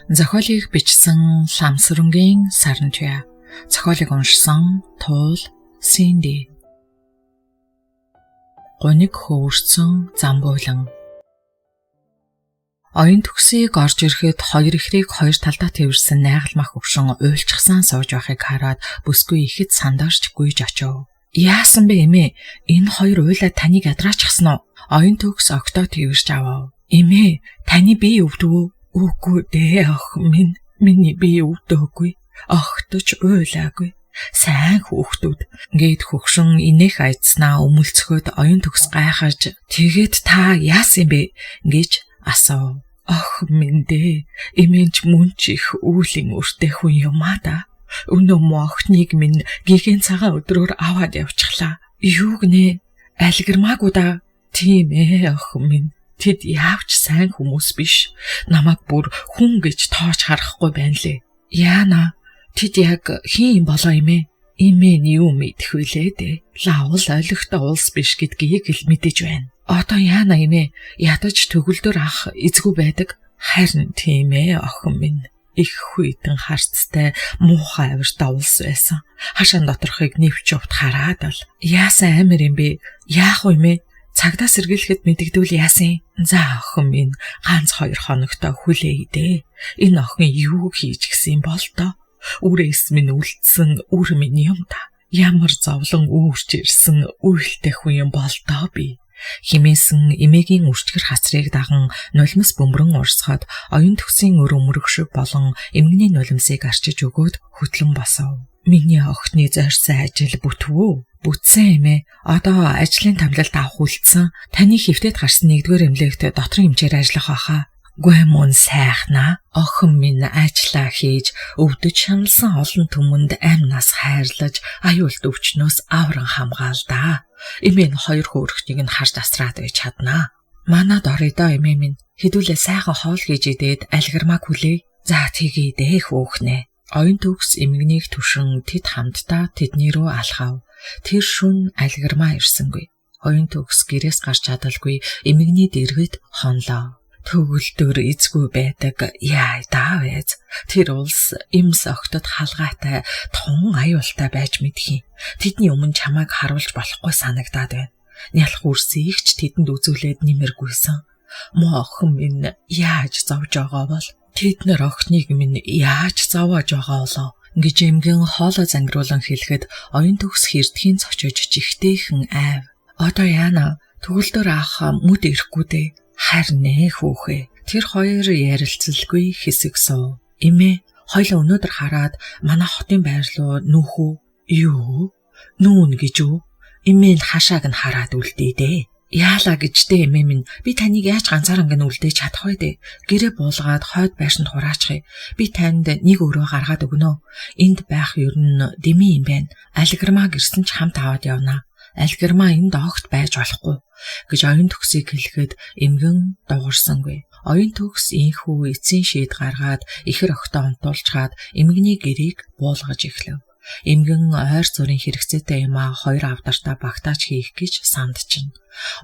Зохиолыг бичсэн Ламсрынгийн Саранчуя. Зохиолыг уншсан Туул Синди. Гуниг хөвөрсөн замбуулан. Оюун төгсийг орж ирэхэд хоёр ихрийг хоёр талдаа тэрсэн найгалмах өвшин уйлчгсан сууж байхыг хараад бүсгүй ихэд сандарч гүйж очив. Яасан бэ эмээ? Энэ хоёр уйлаа таныг ядраачихсан уу? Оюун төгс октоо тэрж авав. Эмээ, таны бие өвдвөө? Үгүй дээ ах минь. Миний бие өвдөөгүй. Огтч уйлаагүй. Сайн хүүхдүүд гээд хөгшин инех айдснаа өмөлцөхөд оюун төгс гайхаж тэгээд та яасан бэ гэж асуув. Ах минь дээ, эмээч мөн ч их үүлийн өртөө хүн юм аа да. Өнөө охиныг минь гихэн цагаан өдрөөр аваад явчихлаа. Юу гинэ? Алгирмаагүй да. Тийм ээ ах минь. Тэд яавч сайн хүмүүс биш. Намайг бүр хүн гэж тоож харахгүй байна лээ. Яана, тэд яг хин болоо юм ээ? Эмээ нь юу мэдэх вүлээ дээ. Лаавал ойлгохтой улс биш гэдгийг л мэдэж байна. Одоо яана эмээ? Ядаж төгөлдөр ах эзгүй байдаг. Харин тийм ээ охин минь. Их хүйтэн харцтай муухай авиртай улс байсан. Хашаан доторхыг нэвч явт хараад л яасан амир юм бэ? Яах вэ мэ? Цагдаа сэргийлэхэд мэдэгдвэл яасан? За охин минь ганц 2 хоногтой хүлээе дээ. Энэ охин юу хийж гисэн бол тоо? Үрээс минь үлдсэн үр минь юм та. Ямар зовлон үүрч ирсэн үйлтэй хүн юм бол тоо би. Химээсэн эмээгийн үрчгэр хацрыг даган нулимс бөмбөрөн урсгаад оюун төгсийн өр өмөрөх шиг болон эмгний нулимсыг арчиж өгөөд хөтлөн босов. Миний охины зорьсон ажил бүтвөө. Бүтсэн эмээ. Одоо ажлын тамлалд авах үлдсэн. Таны хэвтээд гарсан 1-р эмнэлэгт доторын эмчээр ажиллах байхаа. Гүй мөн сайхнаа. Охин минь ажиллаа хийж өвдөж шаналсан олон түмэнд амнаас хайрлаж аюулт өвчнөөс авран хамгаалдаа. Эмээ нь 2 хөөрхнийг нь харж асраад байж чаднаа. Манад орё эмээ минь. Хэдүүлээ сайхан хоол хийж идээд алгирмаа хүлээ. За тгий дээ хөөхнээ. Оюун төгс эмгнийг түшин тэд хамтдаа тэдний рүү алхав. Тэр шүн алгирмаа ирсэнгүй. Оюун төгс гэрээс гарч чадалгүй эмгний дэргэд хонлоо. Төгөлдөр эзгүй байдаг яа даавэз. Тэр улс эмс огтод халгаатай тун аюултай байж мэдхий. Тэдний өмнө чамайг харуулж болохгүй санагдаад байна. Нялх үрсийг ч тэдэнд үзүүлээд нэмэргүйсэн. Муу охин минь яаж зовж байгаа бол тэд нар охиныг минь яаж зовоож байгаа болоо гэж эмгэн хоолой зангируулан хэлэхэд оюун төгс хэрдхийн цочож чихтэйхэн айв. Одоо яана төгөлдөр ах мүд ирэхгүй дээ. Харин нэ хүүхээ. Тэр хоёр ярилцалгүй хэсэг суув. Эмээ, хоёлаа өнөөдөр хараад манай хотын байр руу нүүх үү? Юу? Нүүн гэж үү? Эмээ нь хашааг нь хараад үлдээ дээ. Яалаа гэжтэй эмээ минь. Би таныг яаж ганцаараа ингэ үлдээж чадах вэ дээ? Гэрээ буулгаад хойд байшинд хураачихъя. Би танд нэг өрөө гаргаад өгнө. Энд байх ер нь дэмий юм байна. Алгирмаа гэрсэн ч хамт аваад явнаа. Алгирмаа энд огт байж болохгүй гэж оюун төгсийг хэлэхэд эмгэн дуурсангүй. Оюун төгс инхүү эцсийн шийд гаргаад ихэр огтоо унтуулчаад эмгний гэрийг буулгаж эхлэв. Эмгэн ойр зүрийн хэрэгцээтэй юмаа 2 авдартаа багтааж хийх гэж сандчихна.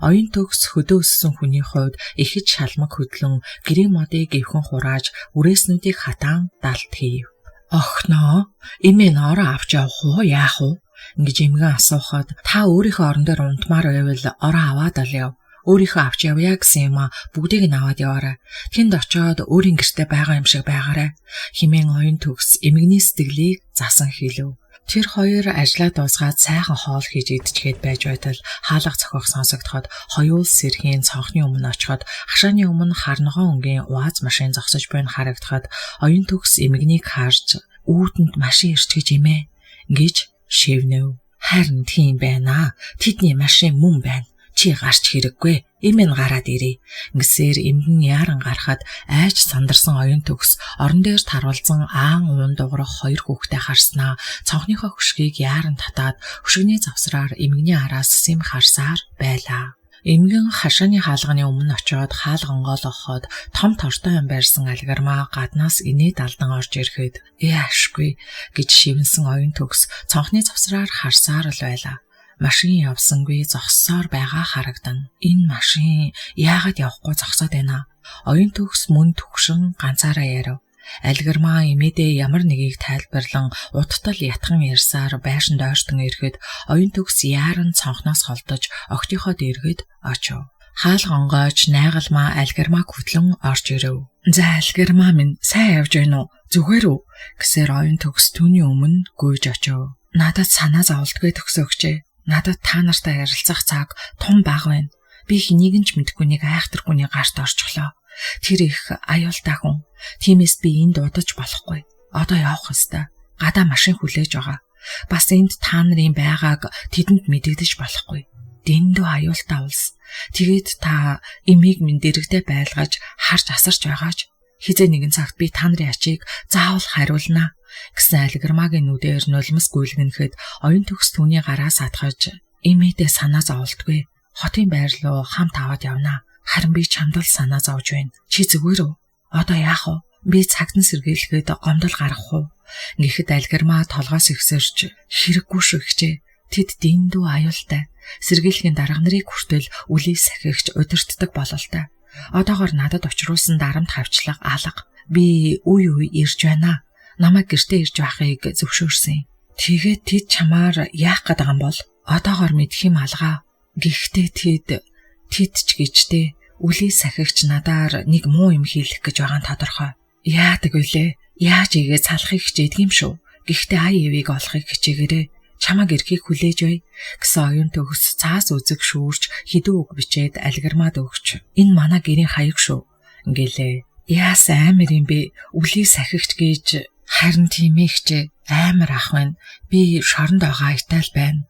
Оюун төгс хөдөө өссөн хүний хувьд ихэд шалмаг хөдлөн гэрийн модыг эвхэн хурааж үрээснүүдийг хатаан далд хийв. Охноо, эмээ нороо авч явах уу, яах вэ? Ингэж эмгэн асуухад та өөрийнхөө орон дээр унтмаар байвал ороо аваад л яв. Өөрийнхөө авч явъя гэсэн юм а бүгдийг нь аваад яваарай. Тэнд очиод өөрийн гэртээ байгаа юм шиг байгаарай. Химэн оюун төгс эмгний сэтгэлийг засан хэлв. Тэр хоёр ажлаа дуусгаад сайхан хоол хийж идчихэд байж байтал хаалга цохих сонсогдоход хоёул сэрхийн цонхны өмнө очиход хашааны өмнө харногоо өнгийн УАЗ машин зогсож байна харагдахад оюун төгс эмгнийг харж үүдэнд машин ирчгэж имээ гэж шивнэв. Харин тийм байна. Тэдний машин мөн байна. Чи гарч хэрэггүй. Эмэн гараад ирээ. Ингэсээр эмгэн яаран гарахад айж сандарсан оюун төгс орон дээр таруулсан аан уун дуурах 2 хүүхдээ харснаа цонхныхоо хөшгийг яаран татаад хөшгөний завсраар эмгний араас сэм харсаар байлаа. Эмгэн хашааны хаалганы өмнө очиод хаалгангоолоход том тортой юм байрсан алгирмаа гаднаас инээд алдан орж ирэхэд яашгүй гэж шивнсэн оюун төгс цонхны завсраар харсаар л байлаа. Машин явсангүй зогссоор байгаа харагдана. Энэ машин яагаад явахгүй зогсоод байна? Оюун төгс мөн төгшин ганцаараа ярив. Алгэрмаа эмээдээ ямар нэгийг тайлбарлан удтал ятхан ярьсаар байшинд ойртон ирэхэд оюун төгс яаран цонхноос холдож огтийнхоо дэргэд очив. Хаал гонгойч найгалмаа алгэрмааг хөтлөн орж ирэв. За алгэрмаа минь сайн явж байна уу? Зүгээр үү? Гэсээр оюун төгс түүний өмнө гүйж очив. Надад санаа зовлтгүй төгсөөгчээ. Надад та нартай ярилцах цаг том бага байна. Би хэнийг нь ч мэдэхгүй нэг айхтаргүйний гарт орчихлоо. Тэр их аюултай хүн. Тиймээс би энд дуудаж болохгүй. Одоо явах ёстой. Гадаа машин хүлээж байгаа. Бас энд та нарын байгааг тэдэнд мэдэгдэж болохгүй. Дэндүү аюултай улс. Тэгээд та эмийг минь дэрэгдээ байлгаж харж асарч байгаач. Хизээ нэгэн цагт би та нарын ачийг заавал хариулнаа гэсэн алгэрмаагийн нүдээр нулимс гүйлгэнэхэд оюун төгс түүний гараас атгаж эмээдээ санаа зовлтгүй. Хотын байр руу хамт аваад явнаа. Харин би чамд л санаа зовж байна. Чи зүгээр үү? Одоо яах вэ? Би цагтан сэргийлэхэд гомдол гаргах уу? Гэхдээ алгэрмаа толгоос ихсэрч хэрэггүй шүү хчээ. Тэд дэндүү аюултай. Сэргийлэхийн дарга нарыг хүртэл үлий сахигч удирддаг бололтой. Одоогоор надад очруулсан дарамт хавчлага алга. Би үе ирж байна. Намайг гэртээ ирж байхыг зөвшөөрсөн. Тэгээд тэд чамаар яах гээд байгаа юм бол? Одоогоор мэдх юм алгаа. Гэхдээ тэд ч гэжтэй үлий сахигч надаар нэг муу юм хийлэх гэж байгаа нь тодорхой. Яадаг вүлээ? Яаж ийгээ салахыг хичээдэг юм шүү. Гэхдээ ая ивийг олохыг хичээгээрэй. Чамаг эрхийг хүлээж бай гэсэн оюун төгс цаас үзэг шүүрч хідүү үг бичээд алгэрмаад өгч. Энэ манай гэрийн хаяг шүү. Ингээл яас амар юм бэ? Үлий сахигч гэж харин тийм ихчээ амар ах байна. Би шоронд байгаа итал байна.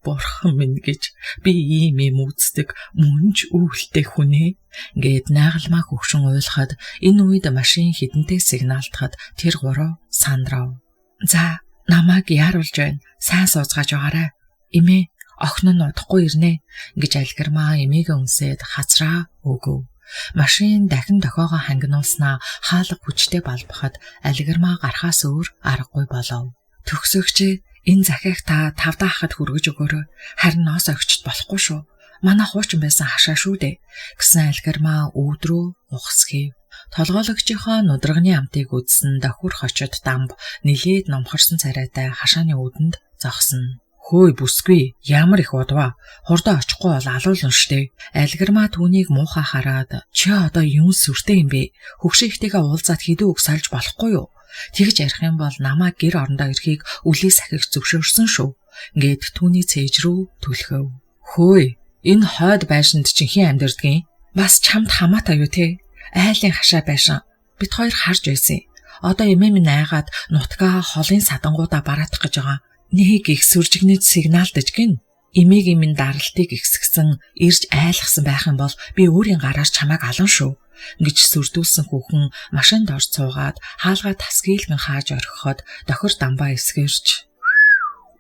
Бурхан минь гэж би ийм юм үздэг мөнж үүлтэй хүнээ. Ингээд найгалмаа хөвшин уйлахад энэ үед машин хідэнтэй сигналтахад тэр гурав сандрав. За намайг яаруулж байна. Сайн сууцгааж байгаарай. Эмээ, охин нь удахгүй ирнэ гэж алгэрмаа эмээгээ үнсээд хазраа өгөв. Машин дахин дохоогоо хангинуулснаа хаалга хүчтэй балбахад алгэрмаа гарахаас өөр аргагүй болов. Төгсөгчээ энэ захиаг та тавдаа хахад хүргэж өгөөрэй. Харин ноос огчд болохгүй шүү. Манай хуучин байсан хашаа шүү дээ гэсэн алгэрмаа өвдрөө ухсхийв. Толгойлогчийнхоо нудрагны амтыг үзсэн давхар хочод дамб нилээд номхорсон царайтай хашааны үүдэнд зогсно. Хөөе бүсгүй, ямар их удваа. Хурдаа очихгүй бол алуулна штэ. Алгэрмаа түүнийг муухай хараад чи одоо юун сүртэй юм бэ? Хөгшин ихтэйгээ уулзаад хідүү үг сольж болохгүй юу? Тэгж ярих юм бол намайг гэр орондоо ирэхийг үлий сахигч зөвшөөрсөн шүү. Ингээд түүний цээж рүү түлхэв. Хөөе, энэ хойд байшинд чихэн амьдэрдгийн. Бас чамд хамаатай юу те? Айлын хашаа байшин. Бид хоёр харж байсан. Одоо эмээ минь айгаад нутгаа холын садангуудаа бараадах гэж байгаа. Нэг их сүржигнэд сигналдаж гин. Эмээгийн минь даралтыг ихсгсэн ирж айлгсан байх юм бол би өөрийн гараар чамайг алан шүү гэж сүрдүүлсэн хүүхэн машинд орж суугаад хаалгаа тасгийлгэн хааж орхиход дохир дамбаа эсгэрч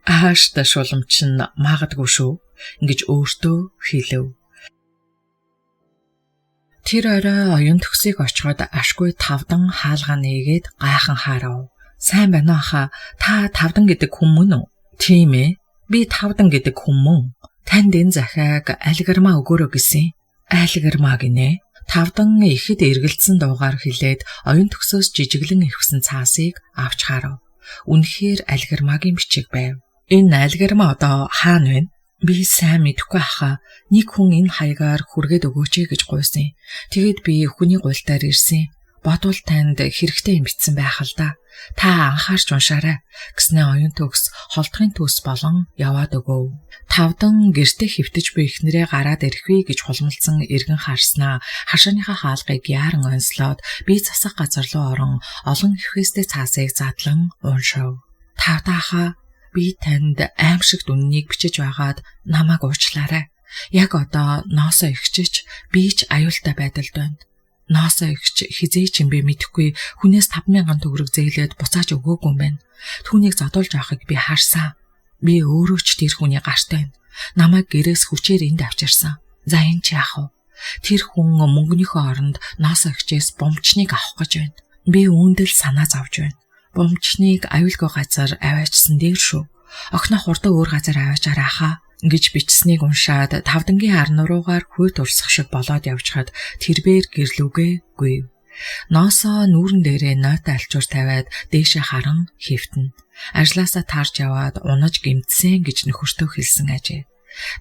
ааштай шуламч нь магадгүй шүү гэж өөртөө хэлв. Тэр орой оюун төгсийг очиход ашгүй тавдан хаалгаа нээгээд гайхан харав. Сайн байна хаа. Та тавдан гэдэг хүн мөн үү? Тийм ээ. Би тавдан гэдэг хүн мөн. Танд энэ захиаг алгэрмаа өгөөрэй гэсэн. Алгэрмаа гинэ. Тавдан ихэд эргэлдсэн дуугаар хэлээд оюун төгсөөс жижиглэн ирвсэн цаасыг авч харав. Үнэхээр алгэрмаагийн бичиг байв. Энэ алгэрмаа одоо хаана вэ? Би сайн мэдэхгүй хаа. Нэг хүн энэ хаягаар хүргээд өгөөч гэж гуйсан. Тэгээд би хүний гуйлтаар ирсэн. Бодвол танд хэрэгтэй юм бичсэн байх л да. Та анхаарч уншаарай гэснээ оюун төгс холдохын төс болон яваад өгөв. Тавдан гэртээ хөвтөж буй ихнэрээ гараад ирэхвэ гэж хулмалцсан эргэн харснаа хашааныхаа хаалгыг яаран онслоод би засах газар руу орон олон ихвэстэй цаасыг задлан уншив. Тавдаахаа би танд аимшигт үннийг бичиж байгаад намайг уучлаарай. Яг одоо ноосоо ихчиж би ч аюултай байдалд байна. Ноосоо ихч хизээч юм бэ мэдэхгүй хүнээс 5,000 төгрөг зээлээд буцааж өгөөгүй юм байна. Түүнийг зодуулж авахыг би харсан. Би өөрөө ч тэр хүний гарт байна. Намайг гэрээс хүчээр энд авчирсан. За энэ ч яах вэ? Тэр хүн мөнгөнийхөө оронд ноосоо ихчээс бомчныг авах гэж байна. Би үүндэл санаа зовж байна. Бомчныг аюулгүй газар аваачсан дээр шүү. Охиноо хурдан өөр газар аваачаарай хаа гэж бичснийг уншаад тавдангийн ар нуруугаар хүйт урсах шиг болоод явчихад тэрбээр гэрлүүгээ гүйв. Ноосоо нүүрэн дээрээ нойтоо алчуур тавиад дээшээ харан хэвтэн. Ажлаасаа таарч яваад унаж гэмтсэн гэж нөхөртөө хэлсэн ажээ.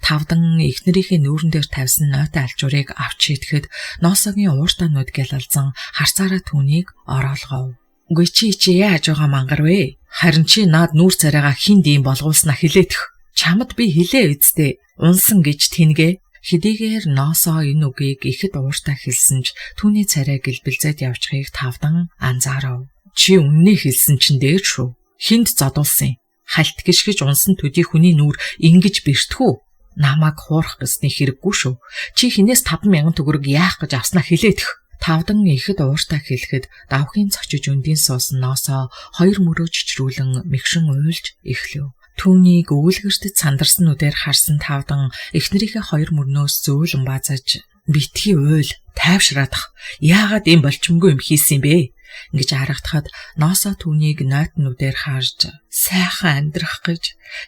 Тавдан эхнэрийнхээ нүүрэн дээр тавьсан нойтоо алчуурыг авч идэхэд Ноосогийн ууртаанууд гялалзан харцаараа түүнийг ороолгов. Үгүй чи яаж байгаа мангар вэ? Харин чи наад нүүр царайгаа хин дийм болгуулснаа хилээтх. Чамд би хилээ үсттэй. Унсан гэж тэнгээ. Хэдийгээр Ноосоо энэ үгийг ихэд ууртаа хэлсэн ч түүний царай гэлбэлзээд явчихыг Тавдан анзаарав. Чи үннээ хэлсэн чинь дээр шүү. Хинд зодуулсан. Халт гიშгэж унсан төдий хүний нүур ингэж бэртэх үү? Намайг хуурах гэсний хэрэггүй шүү. Чи хинээс 5,000 төгрөг яах гэж авснаа хилээтх. Тавдан ихэд ууртаа хэлэхэд давхын цочиж өндийн суусан Ноосоо хоёр мөрөө чичрүүлэн мэгшин уйлж эхлэв. Түүнийг өвөлгөртөд сандарсан нүдээр харсан Тавдан эхнэрийнхээ хоёр мөрнөөс зөөлөн базаж битгий уйл тайвшраадах яагаад ийм болчмгүй юм хийсэн бэ гэж харагдахад Ноосоо түүнийг нойт нүдээр харж сайхан амьдрах гэж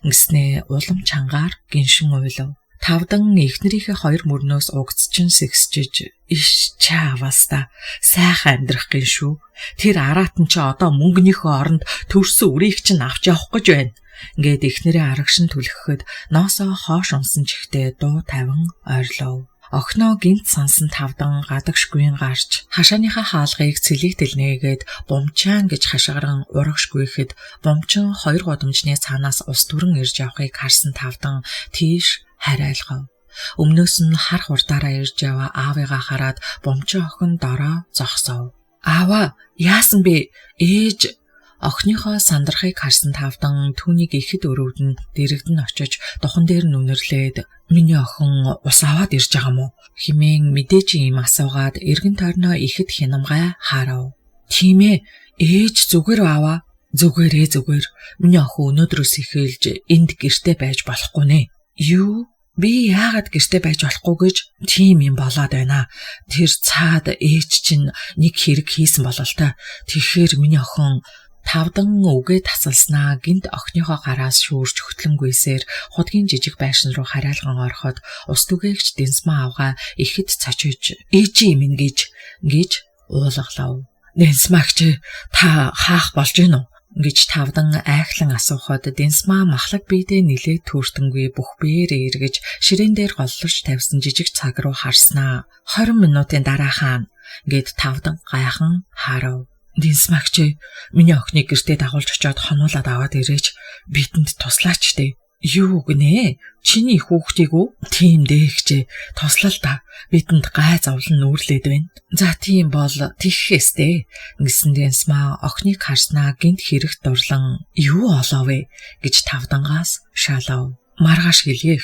ингэснээ улам чангаар гиншин уйлав. Тавдан эхнэрийнхээ хоёр мөрнөөс угцчин сэгсчиж иш чааваста сайхан амьдрах гин шүү. Тэр араатан чи одоо мөнгөнийхөө оронд төрсөн үрийг чинь авч явах гэж байна. Ингээд эхнэрээ арагшин түлхэхэд Ноосоо хоош унсан чихтэй дуу тавин ойрлов. Охиноо гинт сансан Тавдан гадагшгүйн гарч хашааныхаа хаалгыг цэлэгтэл нээгээд бумчаан гэж хашгиран урагшгүйхэд бумчин хоёр годомжны цаанаас ус дүрэн ирж явахыг харсан Тавдан тийш харайлгав. Өмнөөс нь хар хурдаараа ирж яваа аавыгаа хараад бумчин охин дороо зогсов. Аава, яасан бэ? Ээж охиныхоо сандрахыг харсан Тавдан түүнийг ихэд өрөвдөн дэрэгдэн очиж духан дээр нүнэрлээд миний охин ус аваад ирж байгаа мó хэмээн мэдээж юм асуугаад эргэн тойрноо ихэд хянамгай харав. Тийм ээ, ээж зүгээр аваа. Зүгээр. Миний охин өнөөдрөөс эхэлж энд гэртээ байж болохгүй нэ. Юу? Би яагаад гэртээ байж болохгүй гэж тийм юм болоод байна. Тэр цаад ээж чинь нэг хэрэг хийсэн бололтой. Тэгэхээр миний охин Тавдан үгээ тасалснаа гинт охиныхоо гараас шүүрч хөтлөнгүйсээр худгийн жижиг байшин руу хараалган ороход ус түгээгч Дэнсмаа авгаа ихэд цочиж ээжи минь гэж уулгалав. Дэнсмаагч та хаах болж гинөө гэж Тавдан айхлан асуухад Дэнсмаа махлаг биедээ нилээд түүртэнгүй бүх биеэрээ эргэж ширээн дээр голлож тавьсан жижиг цаг руу харснаа 20 минутын дараахан гэд Тавдан гайхан харав. Дэнсмаагч миний охиныг гэртээ дагуулж очиод хонуулаад аваад ирээч бидэнд туслаач дээ. Юу гинэ? Чиний хүүхдийг үү? Тийм дээ туслал та. Бидэнд гай зовлон нүүрлээд байна. За тийм бол тийхээстэй гэсэн Дэнсмаа охиныг харснаа гинт хэрэгт дурлан юу олоо вэ гэж Тавдангаас шалав. Маргааш хэлье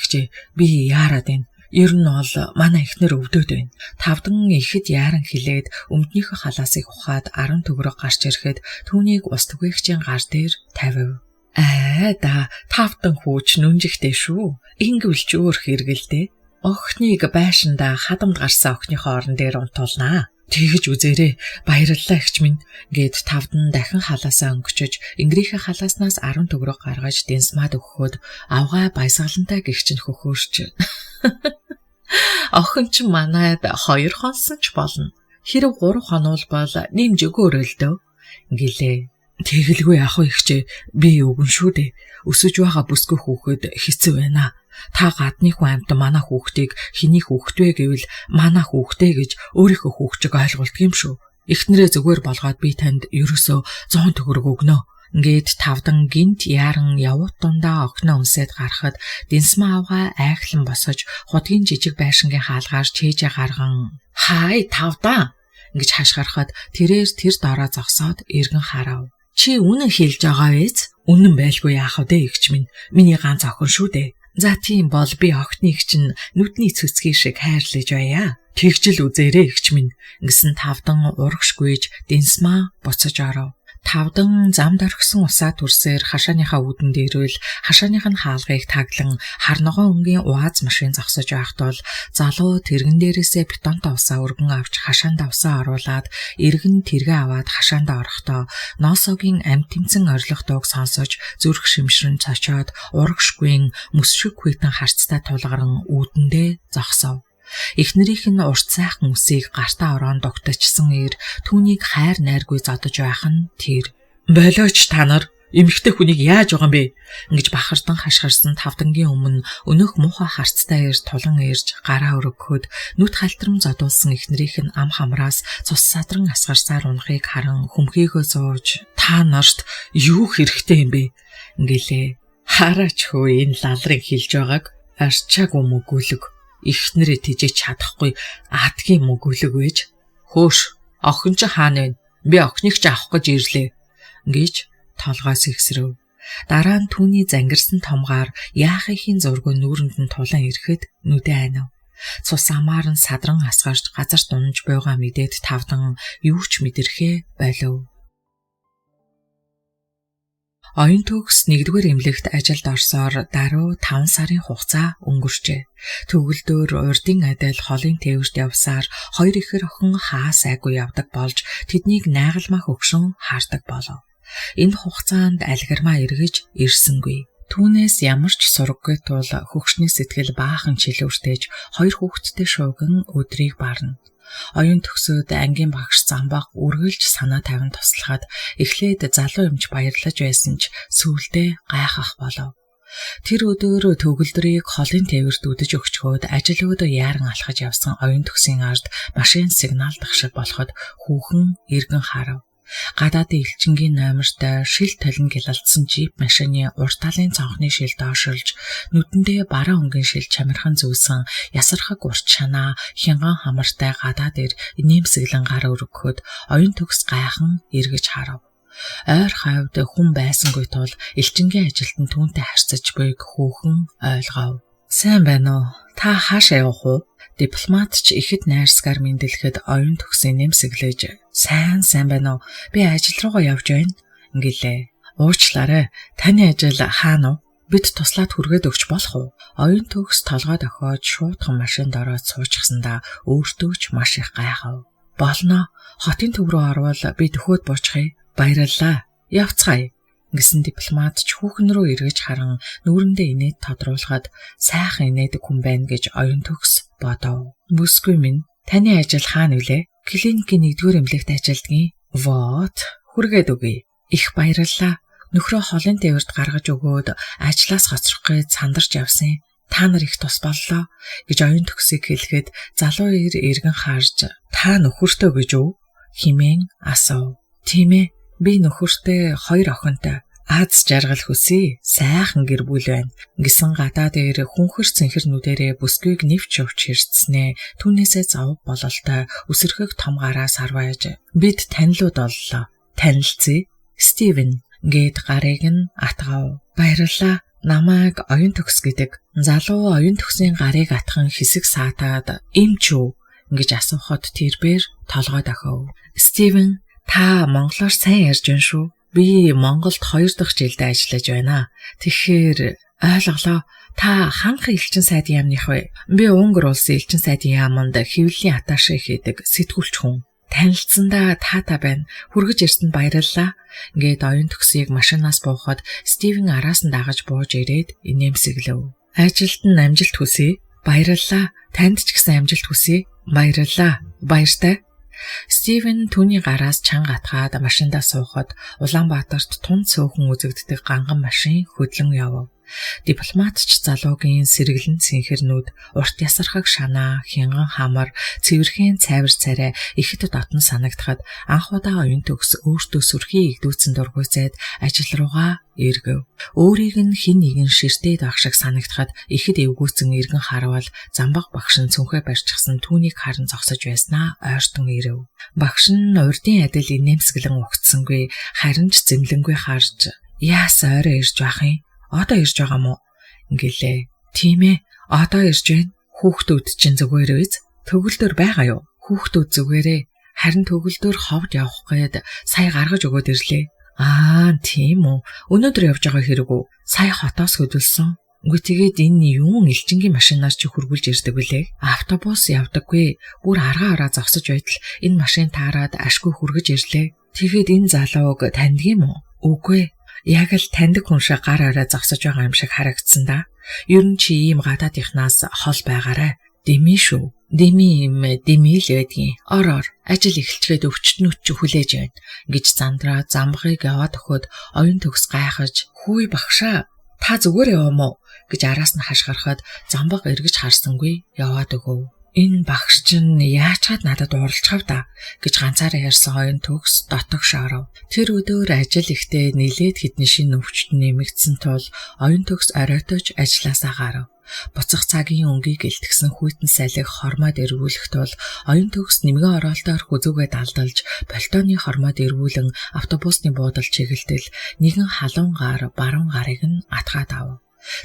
би яарад байна. Ер нь бол манай эхнэр өвдөд байна. Тавдан ихэд яаран хилээд өмднийхөө халаасыг ухаад 10 төгрөг гарч ирэхэд түүнийг ус түгээгчийн гар дээр тавив. Тавдан хүүч нүнжихтэй шүү. Ингвэл ч өөр хэрэгэлтэй. Охиныг байшинда хадамд гарсан охиныхоо орон дээр унтуулнаа. Тэгж үзээрэй. Баярлалаа эгч минь гэд Тавдан дахин халаасаа өнгөчөж ингрийнхээ халааснаас 10 төгрөг гаргаж Дэнсмаад өгөхөд авгаа баясгалантай гихчин хөхөөрч охин ч манайд 2 хонсон ч болно. Хэрэг 3 хонол бол нэмж өгөөрөлдөө гэлээ. Тэгэлгүй ах ихчээ би өгөн шүү дээ. Өсөж байгаа бүсгүй хүүхэд хэцүү байна. Та гадны хүн амт манай хүүхдийг хэний хүүхд вэ гэвэл манай хүүхдээ гэж өөрийнхөө хүүхчиг ойлголт юм шүү. Эхнэрээ зүгээр болгоод би танд ерөөсөө 100 төгрөг өгнө. Ингээд Тавдан гинт яаран явуут дундаа охиноо үнсээд гарахад Дэнсмаа авгаа айхлан босож худгийн жижиг байшингийн хаалгаар чэйжээ гарган "Хай Тавдан" гэж хашгирахад тэр дороо зогсоод эргэн харав. Чи үнэн хэлж байгаа биз? Үнэн байлгүй яах вэ эгч минь? Миний ганц охин шүү дээ. За тийм бол би охиныг чинь нүдний цэцгийн шиг хайрлаж байя. Тэгжл үзээрэй эгч минь гэсэн Тавдан урагшгүйж Дэнсмаа буцаж оров. Тавдан замд орхисон усаа түрсээр хашааныхаа үүдэн дээрвэл хашааных нь хаалгыг таглан харногоо өнгийн уааз машин зогсож байхад бол залуу тэргэн дээрээсээ бетонтой усаа өргөн авч хашаанд усаа оруулаад эргэн тэргээ аваад хашаанд орохдоо Ноосогийн амт тэмцэн орилох дууг сонсож зүрх шимшрэн цочоод урагшгүйн мөс шиг хүйтэн харцтай тулгаран үүдэндээ зогсов. Эхнэрийнх нь урт сайхан үсийг гартаа ороод дугтачсан түүнийг хайр найргүй зодож байх нь тэр. Болооч та нар эмэгтэй хүнийг яаж байгаа юм бэ? Ингэж бахардан хашгирсан тавдангийн өмнө өнөөх муухай харцтай ирж тулан ирж гараа өргөхөд нүд халтрам зодуулсан эхнэрийнх нь ам хамраас цус садран асгарсаар унахыг харан хүмхийгөө зууж та нарт юу хэрэгтэй юм бэ? Ингэлээ. Хараач хөө энэ лалрыг хилж байгааг арчаагүй мөгүүлэг. Эхнэрээ тижээж чадахгүй аадгийн мөгүүлэг байж. Хөөш, охин ч хаана вэ? Би охиныг ч авах гэж ирлээ. Гэж толгоос ихсрэв. Дараа нь түүний зангирсан томгаар яахын зургүй нүүрэнд нь тулан ирэхэд нүдэ айнав. Цус амаар нь садран асгарч газар дунж буйгаа мэдээд тавдан юу ч мэдэрхээ болов. Оюун төгс 1-р эмнэлэгт ажилд орсоор даруй 5 сарын хугацаа өнгөрчээ. Төгөлдөр урдын адил холын тээвэрт явсаар хоёр ихэр охин хаа сайгүй явдаг болж тэднийг найгалмаа хөгшин хаардаг болов. Энэ хугацаанд алгармаа эргэж ирсэнгүй. Түүнээс ямар ч сураггүй тул хөгшний сэтгэл баахан чилүүртэж хоёр хүүхэдтэй шуугин өдрийг барна. Оюун төгсөөд ангийн багш Замбаг үргэлж санаа тавин туслахад эхлээд залуу эмч баярлаж байсан ч сүүлдээ гайхах болов. Тэр өдөр төгөлдрийг холын тээвэрт үдэж өгчхөөд ажилууд яаран алхаж явсан оюун төгсийн ард машин сигналдах шиг болоход хүүхэн эргэн харав. Гадаадын элчингийн номерт шил толин гялалдсан жип машины урт талын цонхны шил доошилж нүдэндээ бараа өнгийн шил чамирхан зүүсэн ясархаг урт шанаа хянган хамартай гадаад нэмсэглэн гар өргөхөд оюун төгс гайхан эргэж харав. Ойр хавьд хүн байсангүй тул элчингийн ажилтан түүнтэй харьцаж буйг хүүхэн ойлгов. Сайн байна уу? Та хаашаа явах вэ? Дипломат ч ихэд найрсгаар мэндэлэхэд оюун төгсийн нэмсэглэж сайн байна уу? Би ажил руугаа явж байна. Ингэлээ. Уучлаарай. Таны ажил хаана вэ? Бид туслаад хүргээд өгч болох уу? Оюун төгс толгой дохиод шуудхан машинд ороод суучихсандаа өөртөө ч маш их гайхав. Болно. Хотын төв рүү орвол би дөхөөд буучхъя. Баярлалаа. Явцгаая. Гэсэн дипломат ч хүүхэн рүү эргэж харан нүүрэндээ инээд тодруулахад сайхан инээдэг хүн байна гэж оюун төгс бодов. Бүсгүй минь, таны ажил хаана вүлээ? Клиникийн 1-р эмнэлэгт ажилдгийн. Вот, хүргээд өгье. Их баярлалаа. Нөхрөө холын тээвэрт гаргаж өгөөд ажлаас хоцрох гэж сандарч явсан. Та нар их тус боллоо гэж оюун төгсийг хэлэхэд залуу ир эргэн харж та нөхөртөө гэж үү? Химэн асуув. Тийм ээ. Би нөхөртэй 2 охинтой. Аз жаргал хүсье. Сайхан гэр бүл байна. Гэсэн гадаа дээр хүнхэр цэнхэр нүдэрээ бүсгүйг нэвч явж хэрцснээ. Түүнээсээ зов бололтой үсэрхэг том гараас харвааж бид танилуд боллоо. Танилцъя. Стивен гээд гарыг нь атгав. Баярлалаа. Намайг оюун төгс гэдэг. Залуу оюун төгсийн гарыг атхан хэсэг саатаад эмч үү гэж асуухад тэрбээр толгой дохив. Стивен, та монголоор сайн ярьж байна шүү. Би Монголд 2 дахь жилдээ ажиллаж байна. Тэгэхээр ойлголоо. Та ханх элчин сайдын яамных вэ? Би Унгар улсын элчин сайдын яаманд хэвлэлийн атааши хийдэг сэтгүүлч хүн. Танилцсандаа таатай байна. Хүргэж ирсэнд баярлалаа. Ингээд оюун төгсийг машинаас буухад Стивен араас нь дагаж бууж ирээд инээмсэглэв. Ажилд нь амжилт хүсье. Баярлалаа. Танд ч гэсэн амжилт хүсье. Баярлалаа. Баяртай. Стивен түүний гараас чанга атгаад машиндаа суухад Улаанбаатарт тун цөөхөн үзэгддэг ганган машин хөдлөн явв. Дипломат ч залуугийн сэргэлэн цэнхэрнүүд, урт ясархаг шанаа, хянган хамар, цэвэрхэн цайвар царай ихэд дотн санагдахад анх удаа оюун төгс өөртөө сүрхий игдүүцэн дургуйцээд ажил руугаа эргэв. Өөрийг нь хэн нэгэн ширтээд ах шиг санагдахад ихэд эвгүүцэн эргэн харавал Замбаг багш нь цүнхээ барьчихсан түүнийг харан зогсож байснаа ойртон ирэв. Багш нь урдын адил инээмсэглэн угтсангүй, харин ч зэмлэнгүй харж яас ойроо ирж байх юм? Одоо ирж байгаа мó? Ингэлээ. Тийм ээ. Одоо ирж байна. Хүүхдүүд чинь зүгээр биз? Төгөлдөр байгаа юу? Хүүхдүүд зүгээрээ. Харин төгөлдөр ховд явах гээд сая гаргаж өгөөд ирлээ. Тийм үү. Өнөөдөр явж байгаа хэрэг үү? Сая хотоос хөдөлсөн. Үгүй тэгээд энэ юун элчингийн машинаар чи хөргүүлж ирдэг вүлээ? Автобус явдаггүй. Бүр аргаа зогсож байтал энэ машин таарад ашгүй хөргөж ирлээ. Тэгэхэд энэ залууг таньдаг юм уу? Үгүй. Яг л таньдаг хүн шиг гар орой зогсож байгаа юм шиг харагдсан да. Ер нь чи ийм гадаадынхнаас хол байгаарай. Дэми шүү. Дэми юм дэми л байдгийн. Ор ажил эхэлчгээд өвчтнүүд ч хүлээж байна гэж зандраа замбагыг яваад өгөхөд оюун төгс гайхаж хүй багшаа та зүгээр яваа мó гэж араас нь хашгирахад замбаг эргэж харсангүй яваад өгөв. Энэ багш чинь яачаад надад уралчхав да гэж ганцаараа ярьсан оюун төгс дотог шоров. Тэр өдөр ажил ихтэй нилээд хэдэн шинэ өвчтөн нэмэгдсэн тул оюун төгс оройтож ажилласаа гарав. Буцах цагийн өнгийг илтгэсэн хүйтэн салхиг хормоод эргүүлэх тул оюун төгс нэмгэн оролтоор хүзүүгээ далдалж болтооны хормоод эргүүлэн автобусны буудал чигэлтэл нэгэн халуун гар баруун гарыг нь атгаад ав.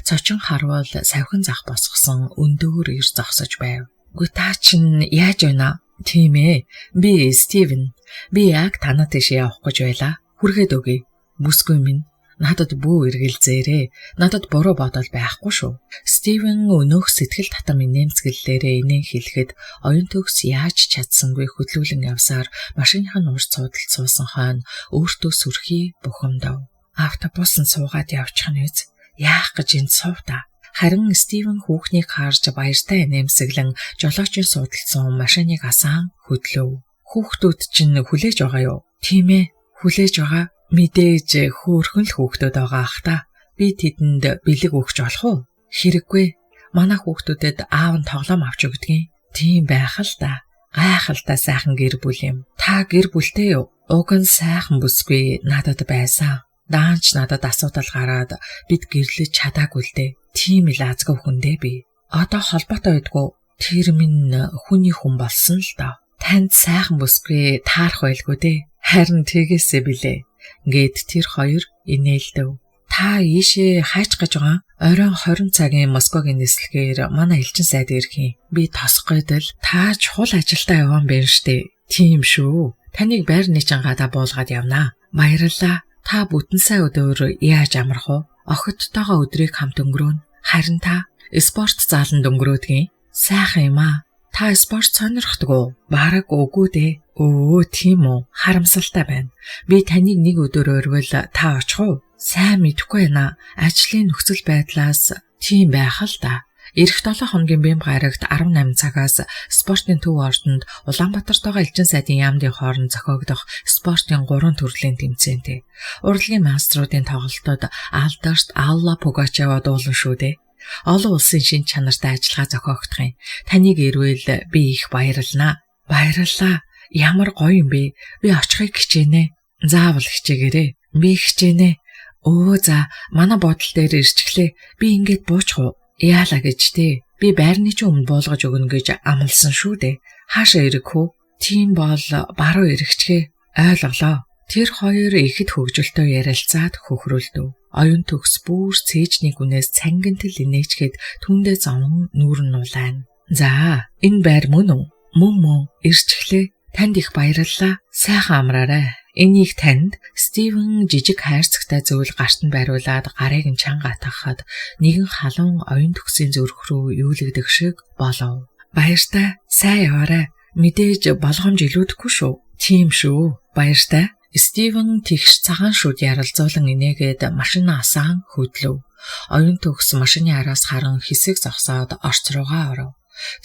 Цочин харвал савхин зах босгосон өндөөр ир зогсож байв. Гү та чинь яаж байна? Тийм ээ. Би Стивен. Би яг танаа тийш явах гэж байлаа. Хүргээд өгье. Бүсгүй минь. Надад бүү эргэлзээрээ. Надад буруу бодол байхгүй шүү. Стивен өнөөх сэтгэл татам инээмсэглэлээрээ инээ хэлэхэд оюун төгс яаж чадсангүй хөдлүүлэн явсаар машиныхаа урд суудалд суусан хойно өөртөө сүрхий бухимдав. Автобус нь суугаад явчих нь үз. Яах гэж энд суув та? Харин Стивен хүүхнийг харж баяртай инээмсэглэн жолоочийн суудалд суун машиныг асаан хөдлөв. Хүүхдүүд чинь хүлээж байгаа юу? Тийм ээ, хүлээж байгаа. Мэдээж хөөрхөн л хүүхдүүд байгаа ах та. Би тэдэнд бэлэг өгч болох уу? Хэрэггүй. Манай хүүхдүүдэд аав нь тоглоом авч өгдөг. Тийм байх л да. Гайхалтай сайхан гэр бүл юм. Та гэр бүлтэй юу? Уг нь сайхан бүсгүй надад байсан. Даанч надад асуудал гараад бид гэрлэж чадаагүй л дээ. Тийм л азгүй хүндээ би. Одоо холбоотой байдгүй. Тэр минь хүний хүн болсон л доо. Танд сайхан бүсгүй таарах байлгүй дээ. Харин тэгээсээ билээ. Гээд тэр хоёр инээлдэв. Та ийшээ хайч гэж байгаа. Оройн 20 цагийн Москвагийн нислэгээр манай элчин сайд ирэх юм. Би тосгойд л та чухал ажилдаа явсан байна штэ. Тийм шүү. Таныг байрны чангаада буулгаад явнаа. Баярлалаа. Та бүтэн сая өдөр яаж амрах вэ? Охидтойгоо өдрийг хамт өнгөрөөнө. Харин та спорт зааланд өнгөрөөдгийн. Сайхан юм аа. Та спорт сонирхдаг уу? Бараг үгүй дээ. Өө, тийм үү. Харамсалтай байна. Би таныг нэг өдөр орвол та очих уу? Сайн мэдэхгүй байна. Ажлын нөхцөл байдлаас тийм байх л да. Ирэх 7 хоногийн бэм гарагт 18 цагаас спортын төв ордонд Улаанбаатартойгоо элчин сайдын яамдын хооронд зохиогдох спортын 3 төрлийн тэмцээнтэй. Урлагийн маструудын тоглолтод Алдарт Алла Пугачева дуулан шүү дээ. Олон улсын шин чанартай ажиллагаа зохиогдох юм. Таныг ирвэл би их баярлнаа. Баярлалаа. Ямар гоё юм бэ? Би очихыг хичээнэ. Заавал хичээгээрэй. Би хичээнэ. Өө за, манай бодол дээр ирчихлээ. Би ингээд буучих уу? Яалаа гэж дээ. Би байрны чинь өмнө буулгаж өгнө гэж амласан шүү дээ. Хаашаа ирэх үү? Тийм бол баруун эргэчгээ. Ойлголоо. Тэр хоёр ихэд хөгжилтөө ярилцаад хөхрөлдөв. Оюун төгс бүр цээжний гүнээс цангинтэл инээчгээд түндээ зовон нүүр нь улаана. За, энэ байр мөн үү? Мөн ирчихлээ. Танд их баярлалаа. Сайхан амраарай. Энийг танд Стивен жижиг хайрцагтай зөвл гарт нь бариулаад гарыг нь чанга атгахад нэгэн халуун оюун төгсийн зүрх рүү юулэгдэх шиг болов. Баяртай. Сайн яваарай. Мэдээж болгоомж илүүдэхгүй шүү. Тийм шүү. Баяртай. Стивен тэгш цагаан шүд яралзуулан инээгээд машина асаан хөдлөв. Оюун төгс машины араас харан хэсэг зогсоод орц руугаа оров.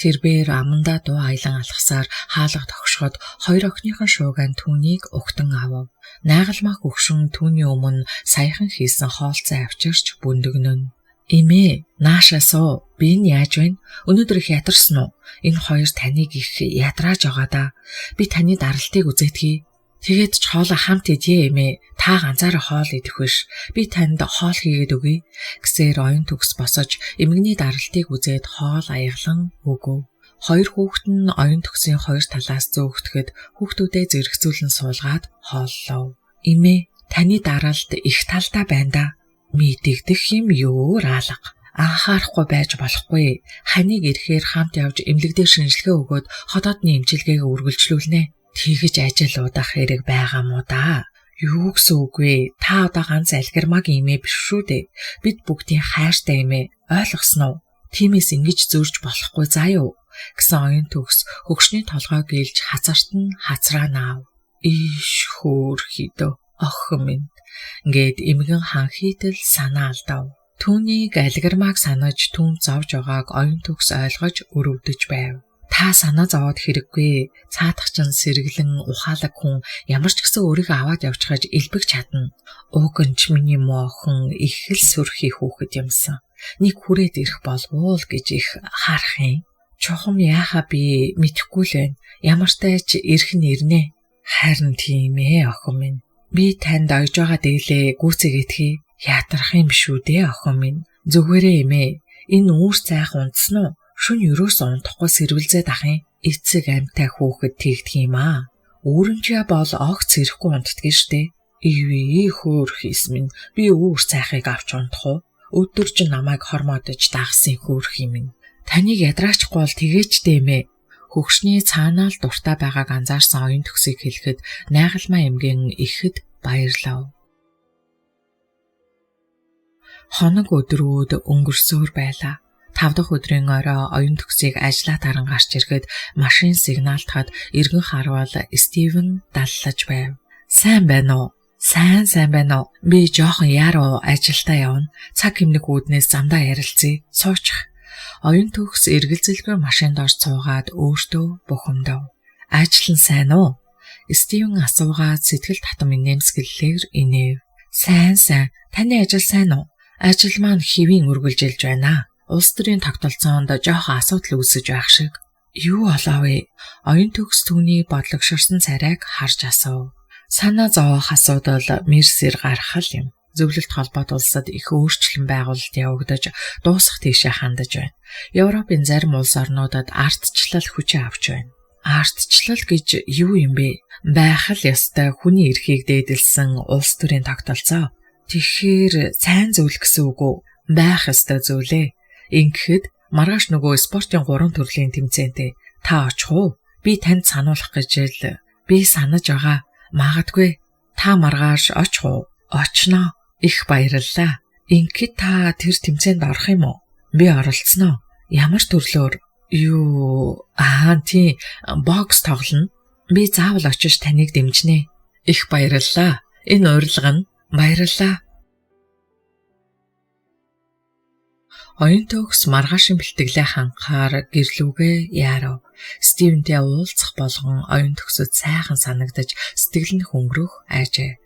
Тэрбээр амандаа дуу айлан алхасаар хаалга тогшоход хоёр охиныхон шууган түүнийг угтан авав. Найгалмаа хөгшин түүний өмнө саяхан хийсэн хоолцоо авчирч бүндгнэн. Эмээ, наашаа суу. Би нь яаж байна? Өнөөдөр их ядарсан уу? Энэ хоёр таныг их ядрааж байгаа да. Би таны даралтыг үзээдгий. Тэгээд ч хоолоо хамт идье эмээ. Та ганцаараа хоол идэх биш. Би танд хоол хийгээд өгье. Гэсээр оюун төгс босож эмгэгний даралтыг үзээд хоол аяглан өгөв. Хоёр хүүхэд нь оюун төгсийн хоёр талаас зөөгтөхөд хүүхдүүдээ зэрэгцүүлэн суулгаад хооллов. Эмээ, таны даралт их талтай байна да. Мэдэгдэх юм юу раалга. Анхаарахгүй байж болохгүй. Ханыг ирэхээр хамт явж эмнэлэгдээ шинжилгээ өгөөд хотоодны эмчилгээг үргэлжлүүлнэ. Тэгэж ажил удах хэрэг байгаа мó да. Юу гэсэн үг вэ? Та одоо ганц алгермагийн эмээ биш шүү дээ. Бид бүгдийн хайртай эмээ. Ойлгосон уу? Тиймээс ингэж зөрж болохгүй заа юу? Гэсэн оюун төгс хөгшний толгой гэлж хазарт нь хацраа наав. Иш хөөр хидөө охин минь. Ингээд эмгэн хан хийтэл санаа алдав. Түүнийг алиграмаг санаж түн зовж байгааг оюун төгс ойлгож өрөвдөж байв. Та санаа зовоод хэрэггүй. Цаадах чинь сэргэлэн ухаалаг хүн ямар ч гэсэн өөрийгөө аваад явчихаж элбэг чадна. Уг нь ч миний мохон их л сүрхий хүүхэд юмсан. Нэг хүрээд ирэх болвол гэж их харах юм. Чухам яахаа би мэдэхгүй л байна. Ямартай ч ирэх нь ирнэ. Харин тийм ээ охин минь. Би танд ойж байгаа дээлээ гүйцэгээтгэе. Яатрах юм шүү дээ охин минь. Зүгээрээ эмээ. Энэ үүр цайх унтсан уу? Шүн юроос унтахгүй сэрвэлзээд ах юм. Эцэг амьтай хүүхэд тэгдэг юм аа. Өөрөмчөө бол огц ирэхгүй унтдаг штэ. Ивээ хөөх хийс минь. Би үүр цайхыг авч унтах уу? Өдөр ч намайг хормоодож дагсан хөөх юм минь. Таныг ядраачгүй бол тэгээч дэмэ. Хөгшний цаанаа л дуртай байгааг анзаарсан оюун төгсийг хэлэхэд найгалмаа эмгэн ихэд баярлав. Хоног өдрүүд өнгөрсөөр байлаа. 5 дахь өдрийн орой оюун төгсийг ажлаа таран гарч ирэхэд машин сигналтахад эргэн харвал Стивен даллаж байв. Сайн байна уу? Сайн байна уу? Би жоохон яруу ажилдаа явна. Цаг хэмнэх үүднээс замдаа ярилцъя. Суучих. Оюун төгс эргэлзэлгүй машинд орж суугаад өөртөө бухимдав. Ажил нь сайн уу? Стивен асуугаад сэтгэл татам инээмсэглэлээр инээв. Сайн. Таны ажил сайн уу? Ажил маань хэвийн үргэлжилж байна. Улс төрийн тогтолцоонд жоохон асуудал үүсэж байх шиг. Юу болов вэ? Оюун төгс түүний бодлогширсан царайг харж асуув. Санаа зовоох асуудал мерсээр гарах юм. Зөвлөлт холбоот улсад их өөрчлөлт байгуулалт явагдаж дуусах тийшээ хандаж байна. Европын зарим улс орнуудад ардчлал хүчээ авч байна. Ардчлал гэж юу юм бэ? Байх л ёстой хүний эрхийг дээдэлсэн улс төрийн тогтолцоо. Тэгэхээр сайн зүйл гэсэн үг үү? Байх ёстой зүйлээ. Ингэхэд маргааш нөгөө спортын 3 төрлийн тэмцээнтэй та очих уу? Би танд сануулах гэж л би санаж байгаа. Магадгүй та маргааш очих уу? Очноо. Их баярлалаа. Ингэхэд та тэр тэмцээнд орох юм уу? Би оролцсноо. Ямар төрлөөр? Тийм, бокс тоглоно. Би заавал очиж таныг дэмжинэ. Их баярлалаа. Энэ урилга нь баярлалаа. Оюун төгс маргаашийн бэлтгэлээ ханхаар гэрлүүгээ яарав. Стивентэй уулзах болгон оюун төгсөд сайхан санагдаж сэтгэл нь хөнгөрөх айжээ.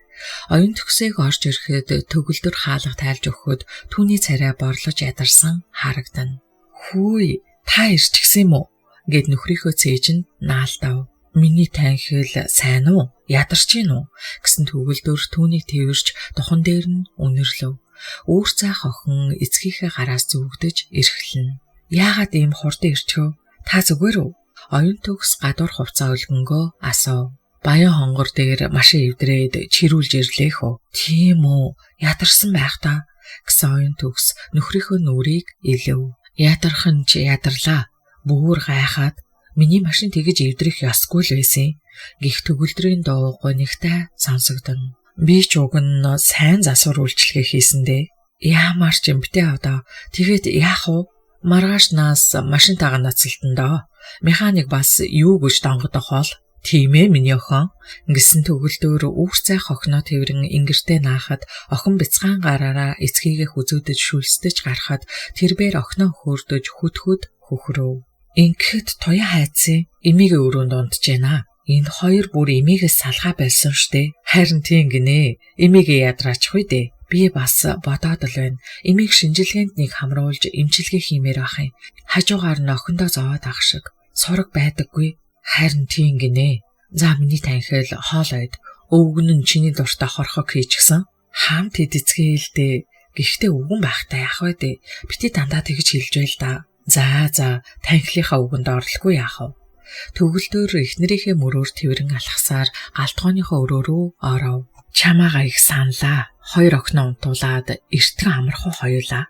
Оюун төгсийг орж ирэхэд төгөлдөр хаалга тайлж өгөхөд түүний царай борлож ядарсан харагдана. Хүй, та ирч гисэн юм уу? Гэд нөхрийнхөө цээж нь наалдав. Миний танхил сайн уу? Ядарч гин үү? Гэсэн төгөлдөр түүнийг тэрвэрч духан дээр нь үнэрлэв. Үүр цайх охин эцгийнхээ гараас зүгдэж эрхлэнэ. Яагаад ийм хурдан ирчихв? Та зүгээр үү? Оюун төгс гадуур хувцас өлгөнгөө асуув. Баян хонгор дээр машин эвдрээд чирүүлж ирлээх үү? Тийм үү? Ядарсан байх та. Гэсэн оюун төгс нөхрийнхөө нүрийг илэв. Ядарх нь ч ядарлаа. Бүүр гайхаад миний машин тэгж эвдрэх ёсгүй л байсан. Гих төгөлдрийн дуу гонигтай сонсогдно. Би ч уг нь сайн засвар үйлчлэгээ хийсэндээ. Яамаар ч юм битээ одоо. Тэгээд яах вэ? Маргаашнаас машин тагаа ноцолтон доо. Механик бас юу гэж донгодох бол? Тийм ээ миний охин. Ингэсэн төгөлдөр үүр цайх охиноо тэрэн ингэртэй наахад охин бяцхан гараараа эцгийгээ хүзөөдөж шүлсдэж гарахад тэрбээр охиноо хөөрдөж хөтхөд хөхрөв. Ингэхэд туяа хайцсан эмигээ өрөөнд унтж байна. Энэ хоёр бүр эмигээс салгаа байсан штэ. Харин тийм гинэ. Эмигээ ядраачих үү дээ. Би бас бодоод л байна. Эмиг шинжилгээнд нэг хамруулж эмчилгээ хиймээр байх юм. Хажуугаар нь охиндоо зовоод ах шиг. Сураг байдаггүй. Харин тийм гинэ. За миний танхил хоолойд өвгөн нь чиний дуртай хорхог хийчихсэн. Хаамт эдэцгээ л дээ. Гэхдээ өвгөн байхтай яах вэ дээ. Бити дандаа тэгж хэлж байл да. За танхилынхаа өвгөнд орлохгүй яах вэ? Төгөлдөр эхнэрийнхээ мөрөөр тэрэн алхасаар галтгооныхоо өрөө рүү оров. Чамаагаа их саналаа. Хоёр охиноо унтуулаад эртгэн амархуу хоёулаа.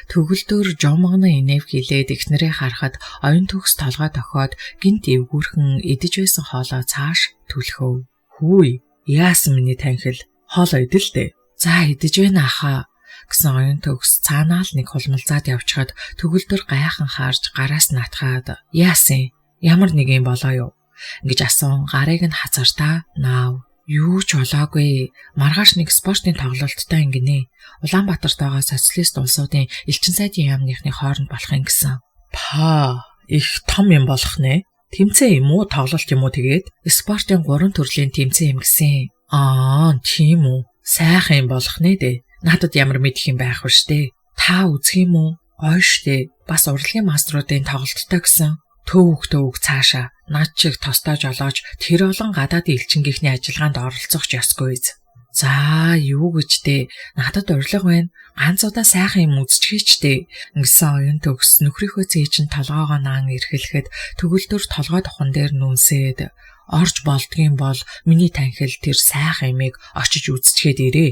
Төгөлдөр жомгоно инэв хилээд эхнэрээ харахад оюун төгс толгой тохиод гинт эвгүүрхэн идэж байсан хоолоо цааш түлхөв. Хүй, яасан миний танхил? Хоолоо идэлтэй. За идэж байна ахаа. Гэсэн оюун төгс цаанаа л нэг хулмалзаад явчихад төгөлдөр гайхан харж гараас натгаад яасан? Ямар нэг юм болоо юу? Ингэж асуун гарыг нь хазартаа наав. Юу ч болоогүй. Маргааш нэг спортын тоглолттой ингэнэ. Улаанбаатарт байгаа социалист улсуудын элчин сайдын яамныхны хооронд болох юм гэсэн. Их том юм болох нэ. Тэмцээн юм уу, тоглолт юм уу тэгээд? Спортын 3 төрлийн тэмцээн юм гэсэн. Тийм үү. Сайхан юм болох нэ дээ. Надад ямар мэдх юм байх вэ штэ. Та үзэх юм уу? Гоё штэ. Бас урлагийн маструудын тоглолттой гэсэн. Төвөг цаашаа над чиг тостой жолоож тэр олон гадаадын элчингийнхний ажиллагаанд оролцох ч ёсгүй. За юу гэж дээ. Надад урилга байна. Ганц удаа сайхан юм үзчихээчтэй. Ингэсэн оюун төгс нөхрийнхөө цээ чинь толгоогоо наан эрхлэхэд төгөлдөр толгой тухан дээр нүнсээд орж болдгийн бол миний танхил тэр сайхан юмыг очиж үзчихэд ирээ.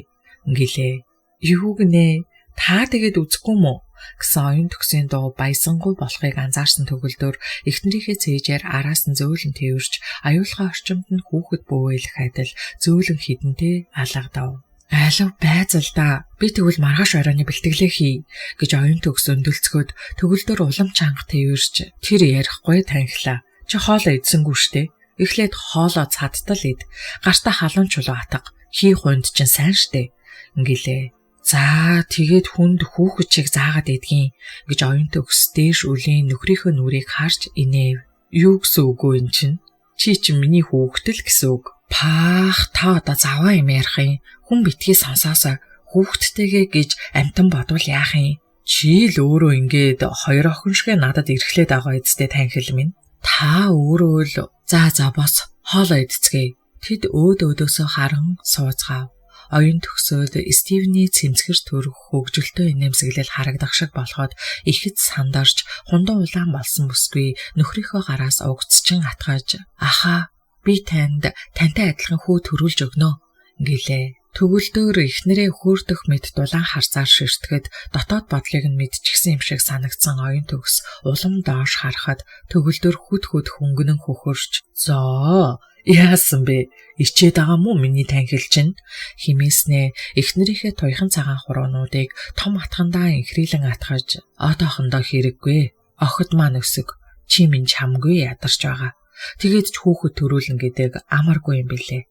Ингэлээ. Юу гинэ? Та тэгээд үзэхгүй мө? Гэсэн оюун төгсийн дуу баясангүй болохыг анзаарсан төгөлдөр эхнэрийнхээ цээжээр араас нь зөөлөн тэрвэрч аюулгүй орчимд нь хүүхэд бөвөөлөх адил зөөлөн хідэнтэй алгадав. Айлав байцал да. Би тэгвэл маргааш оройны бэлтгэлээ хий гэж оюун төгс өндөлцгөөд төгөлдөр улам чанга тэрвэрч тэр ярихгүй танхилаа. Чи хоолоо идсэнгүй штэ. Эхлээд хоолоо цадтал ид. Гартаа халуун чулуу атга. Хий хунд чинь сайн штэ. Ингэлээ. За тэгээд хүнд хүүхэд чиг заагаад идгийн гэж оюун төгс дээш үлийн нөхрийнхөө нүрийг харж инээв. Юу гэсэн үг вэ эн чинь? Чи чинь миний хүүхэд л гэсэн үг. Паах та одоо заваа юм ярих юм. Хүн битгий сонсоосоо хүүхэдтэйгээ гэж амтан бодвол яах юм? Чи л өөрөө ингээд хоёр охин шиг надад эрхлээд байгаа эцтэй танхил минь. Та өөрөө л за бос хоолоо идцгээе. Тэд өөдөөсөө харан сууцгаав. Оюун төгсөөд Стивний цэмцгэр төрөх хөгжилтөө инээмсэглэл харагдах шиг болоход ихэд сандарч хундаа улаан болсон бүсгүй нөхрийнхөө гараас угцчин атгаж аха би тантай адилхан хүү төрүүлж өгнө гэлээ. Төгөлдөр эхнэрээ хөөрдөх мэд дулаан харцаар ширтгэд дотоод бодлыг нь мэдчихсэн юм шиг санагдсан оюун төгс улам доош харахад төгөлдөр хүд хөнгөнөн хөхөрч зоо яасан бэ? Ичээд байгаа мó миний танхил чинь химээснэ эхнэрийнхээ туйхан цагаан хуруунуудыг том атгандаа инхрийлэн атгаж одоохондоо хэрэггүй. Охид маань өсөг. Чи минь чамгүй ядарч байгаа. Тэгээд ч хүүхэд төрүүлэн гэдэг амаргүй юм билээ.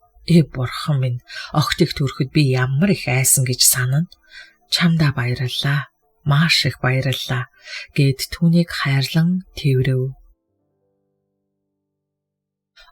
Бурхан минь, охтыг төрөхөд би ямар их айсан гэж санана. Чамдаа баярлалаа. Маш их баярлалаа гэд түүнийг хайрлан тэврэв.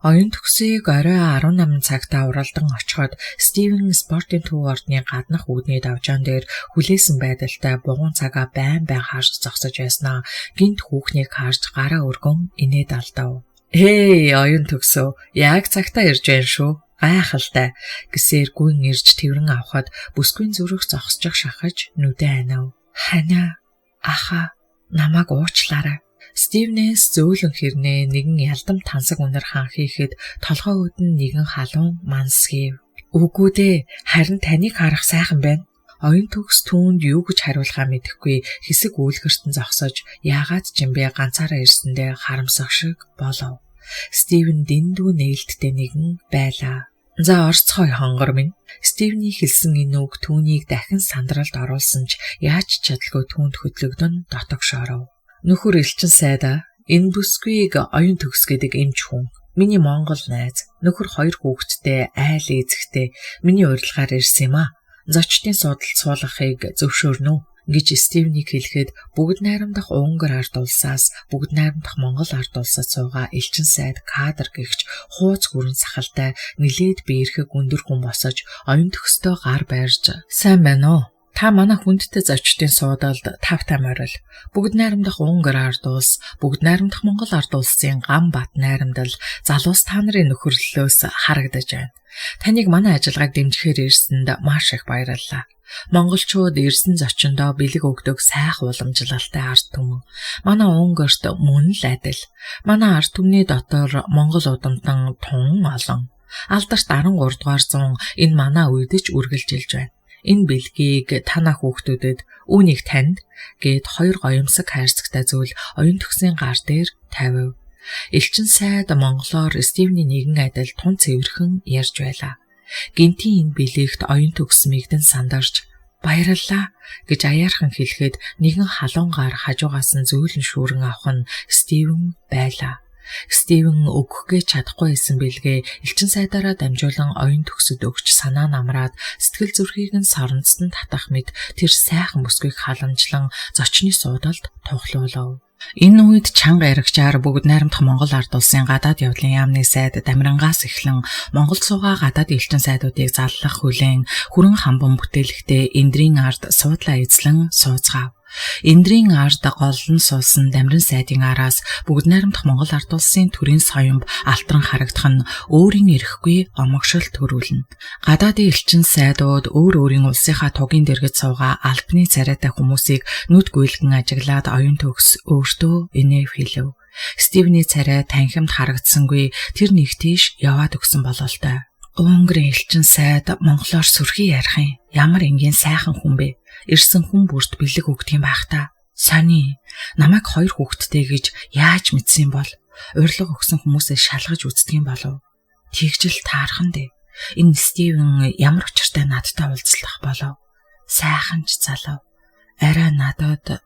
Оюун төгсийг орой 18 цагтаа уралдан очиход Стивен спортын төв ордны гаднах үүдний давжаан дээр хүлээсэн байдалтай бугуун цагаа байн харж зогсож байснаа гинт хүүхнийг харж гараа өргөн инээд алдав. Оюун төгсөө яг цагтаа ирж байна шүү. Гайхалтай гэсээр гүн ирж тэрэн авахад бүсгүй зүрх зогсож шахаж нүдэ анав. Хана аха намайг уучлаарай. Стивнээс зөөлөн хэрнээ нэгэн ялдам тансаг үнэр хан хийхэд толгой өдөн нэгэн халуун мансгийв. Үгүй дээ, харин таныг харах сайхан байна. Оюун төгс түүнд юу гэж хариулахаа мэдэхгүй хэсэг үйлгэртэн зогсож яагаад ч юм бэ ганцаараа ирсэндээ харамсах шиг болов. Стивен дэндүү нээлттэй нэгэн байлаа. За орцгой хонгор минь. Стивний хэлсэн энэ үг түүнийг дахин сандралд оруулсан ч яаж чадалгүй түүнд хөдлөгдөн дотогшооров. Нөхөр элчин сайда энэ бүсгүйг оюун төгс гэдэг эмч хүн. Миний монгол найз. Нөхөр 2 хүүхэдтэй айл эзэгтэй миний урилгаар ирсэн юм а. Зочдын судалд суулгахыг зөвшөөрнө гэж Стивнийг хэлэхэд бүгд найрамдах Унгар ард улсаас бүгд найрамдах Монгол ард улсад суугаа элчин сайд кадр гэгч хууц гүрэн сахалтай нилээд биерхэг өндөр хүн босож оюун төгстөө гар байрж сайн байна уу? Та манай хүндтэй зочдын суудалд тавтай морил. Бүгд найрамдах Унгар ард улс, бүгд найрамдах Монгол ард улсын гам бат найрамдал залуус та нарын нөхөрлөлөөс харагдаж байна. Таныг манай ажиллагааг дэмжихээр ирсэнд маш их баярлалаа. Монголчууд ирсэн зочиндоо бэлэг өгдөг сайхан уламжлалтай ард түмэн. Манай Унгарт мөн л адил. Манай ард түмний дотор Монгол удамтан тун олон. Алдарт 13 дугаар зуун энэ манай үедж үргэлжилж байна. Энэ бэлгийг танаа хүүхдүүдэд үүнийг танд гээд 2 гоёмсог хайрцагтай зүйл оюун төгсийн гар дээр тавив. Элчин сайд монголоор Стивний нэгэн адил тун цэвэрхэн ярьж байлаа. Гинтийн энэ бэлэгт оюун төгс мэгдэн сандарч баярлалаа гэж аяархан хэлэхэд нэгэн халуун гар хажуугаас нь зөөлөн шүүрэн авах нь Стивен байлаа. Стивен өгөх гэж чадахгүй байсан бэлгээ элчин сайдаараа дамжуулан оюун төгсөд өгч санаа намраад сэтгэл зүрхийг нь соронцтон татах мэд тэр сайхан бүсгүйг халамжлан зочны суудалд тухлуулав. Энэ үед чанга яригчаар бүгд найрамдах Монгол ард улсын гадаад явдлын яамны сайд Дамирангаас эхлэн Монголд суугаа гадаад элчин сайдуудыг заллах хүлээн хүрэн хамбан бүтээлэгтээ Эндрийн ард суудлаа эзлэн сууцгаав. Эндрийн ард голлон суусан Дамиран сайдын араас бүгд найрамдах Монгол ард улсын төрийн соёмб алтран харагдах нь өөрийн эрэхгүй омогшил төрүүлнэ. Гадаадын элчин сайдууд өөрийн улсынхаа тугийн дэргэд суугаа албаны царайтай хүмүүсийг нүд гүйлгэн ажиглаад оюун төгс өөртөө инэв хэлв. Стивний царай танхимд харагдсангүй тэр нэг тийш яваад өгсөн бололтой. Өнгөрийн элчин сайд монголоор сүрхий ярих юм. Ямар энгийн сайхан хүн бэ? Ирсэн хүн бүрт бэлэг өгдөг юм байх та. Сони, намайг 2 хүүхэдтэй гэж яаж мэдсэн бол? Урилга өгсөн хүмүүсээ шалгаж үздэг юм болов? Тэгжэл таархан дээ. Энэ Стивен ямар учиртай надтай уулзлах болов? Сайхан ч залуу. Арай надад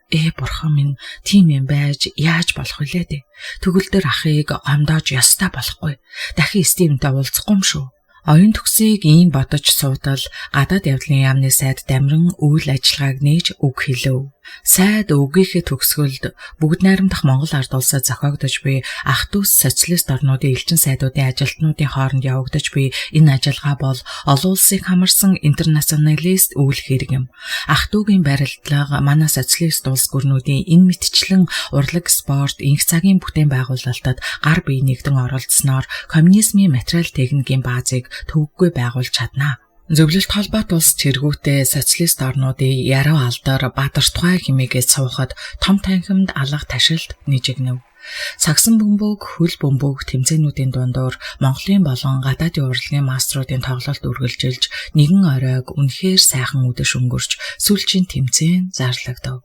бурхан минь тийм юм байж яаж болох вүлээ дээ. Төгөлдөр ахыг омдоож ёстой болохгүй. Дахин Стивентэй уулзахгүй юм шүү. Оюун төгсийг ийм бодож суудал гадаад явдлын яамны сайд Дамиран үйл ажиллагааг нээж үг хэлв. Сайд үгийнхээ төгсгөлд бүгд найрамдах Монгол ард улсад зохиогдож буй ах дүүс социалист орнуудын элчин сайдуудын ажилтнуудын хооронд явагдаж буй энэ ажиллагаа бол олон улсыг хамарсан интернационалист үйл хэрэг юм. Ах дүүгийн барилдлага манай социалист улс гүрнүүдийн энэ мэтчлэн урлаг спорт инх цагийн бүтээн байгуулалтад гар бие нэгдэн оролцсноор коммунизмын материал техникийн баазыг төвөггүй байгуулж чаднаа. Зөвлөлт холбоот улс чиргүүтээ социалист орнуудын яруу алдар бадартгай хэмээгээд суухад том танхимд алга ташилт нэжигнэв. Сагсан бөмбөг, хөл бөмбөг тэмцээнүүдийн дундуур Монголын болон гадаадын урлагийн маструудын тоглолт үргэлжилж нэгэн оройг үнэхээр сайхан үдэш өнгөрч сүүлчийн тэмцээн зарлагдав.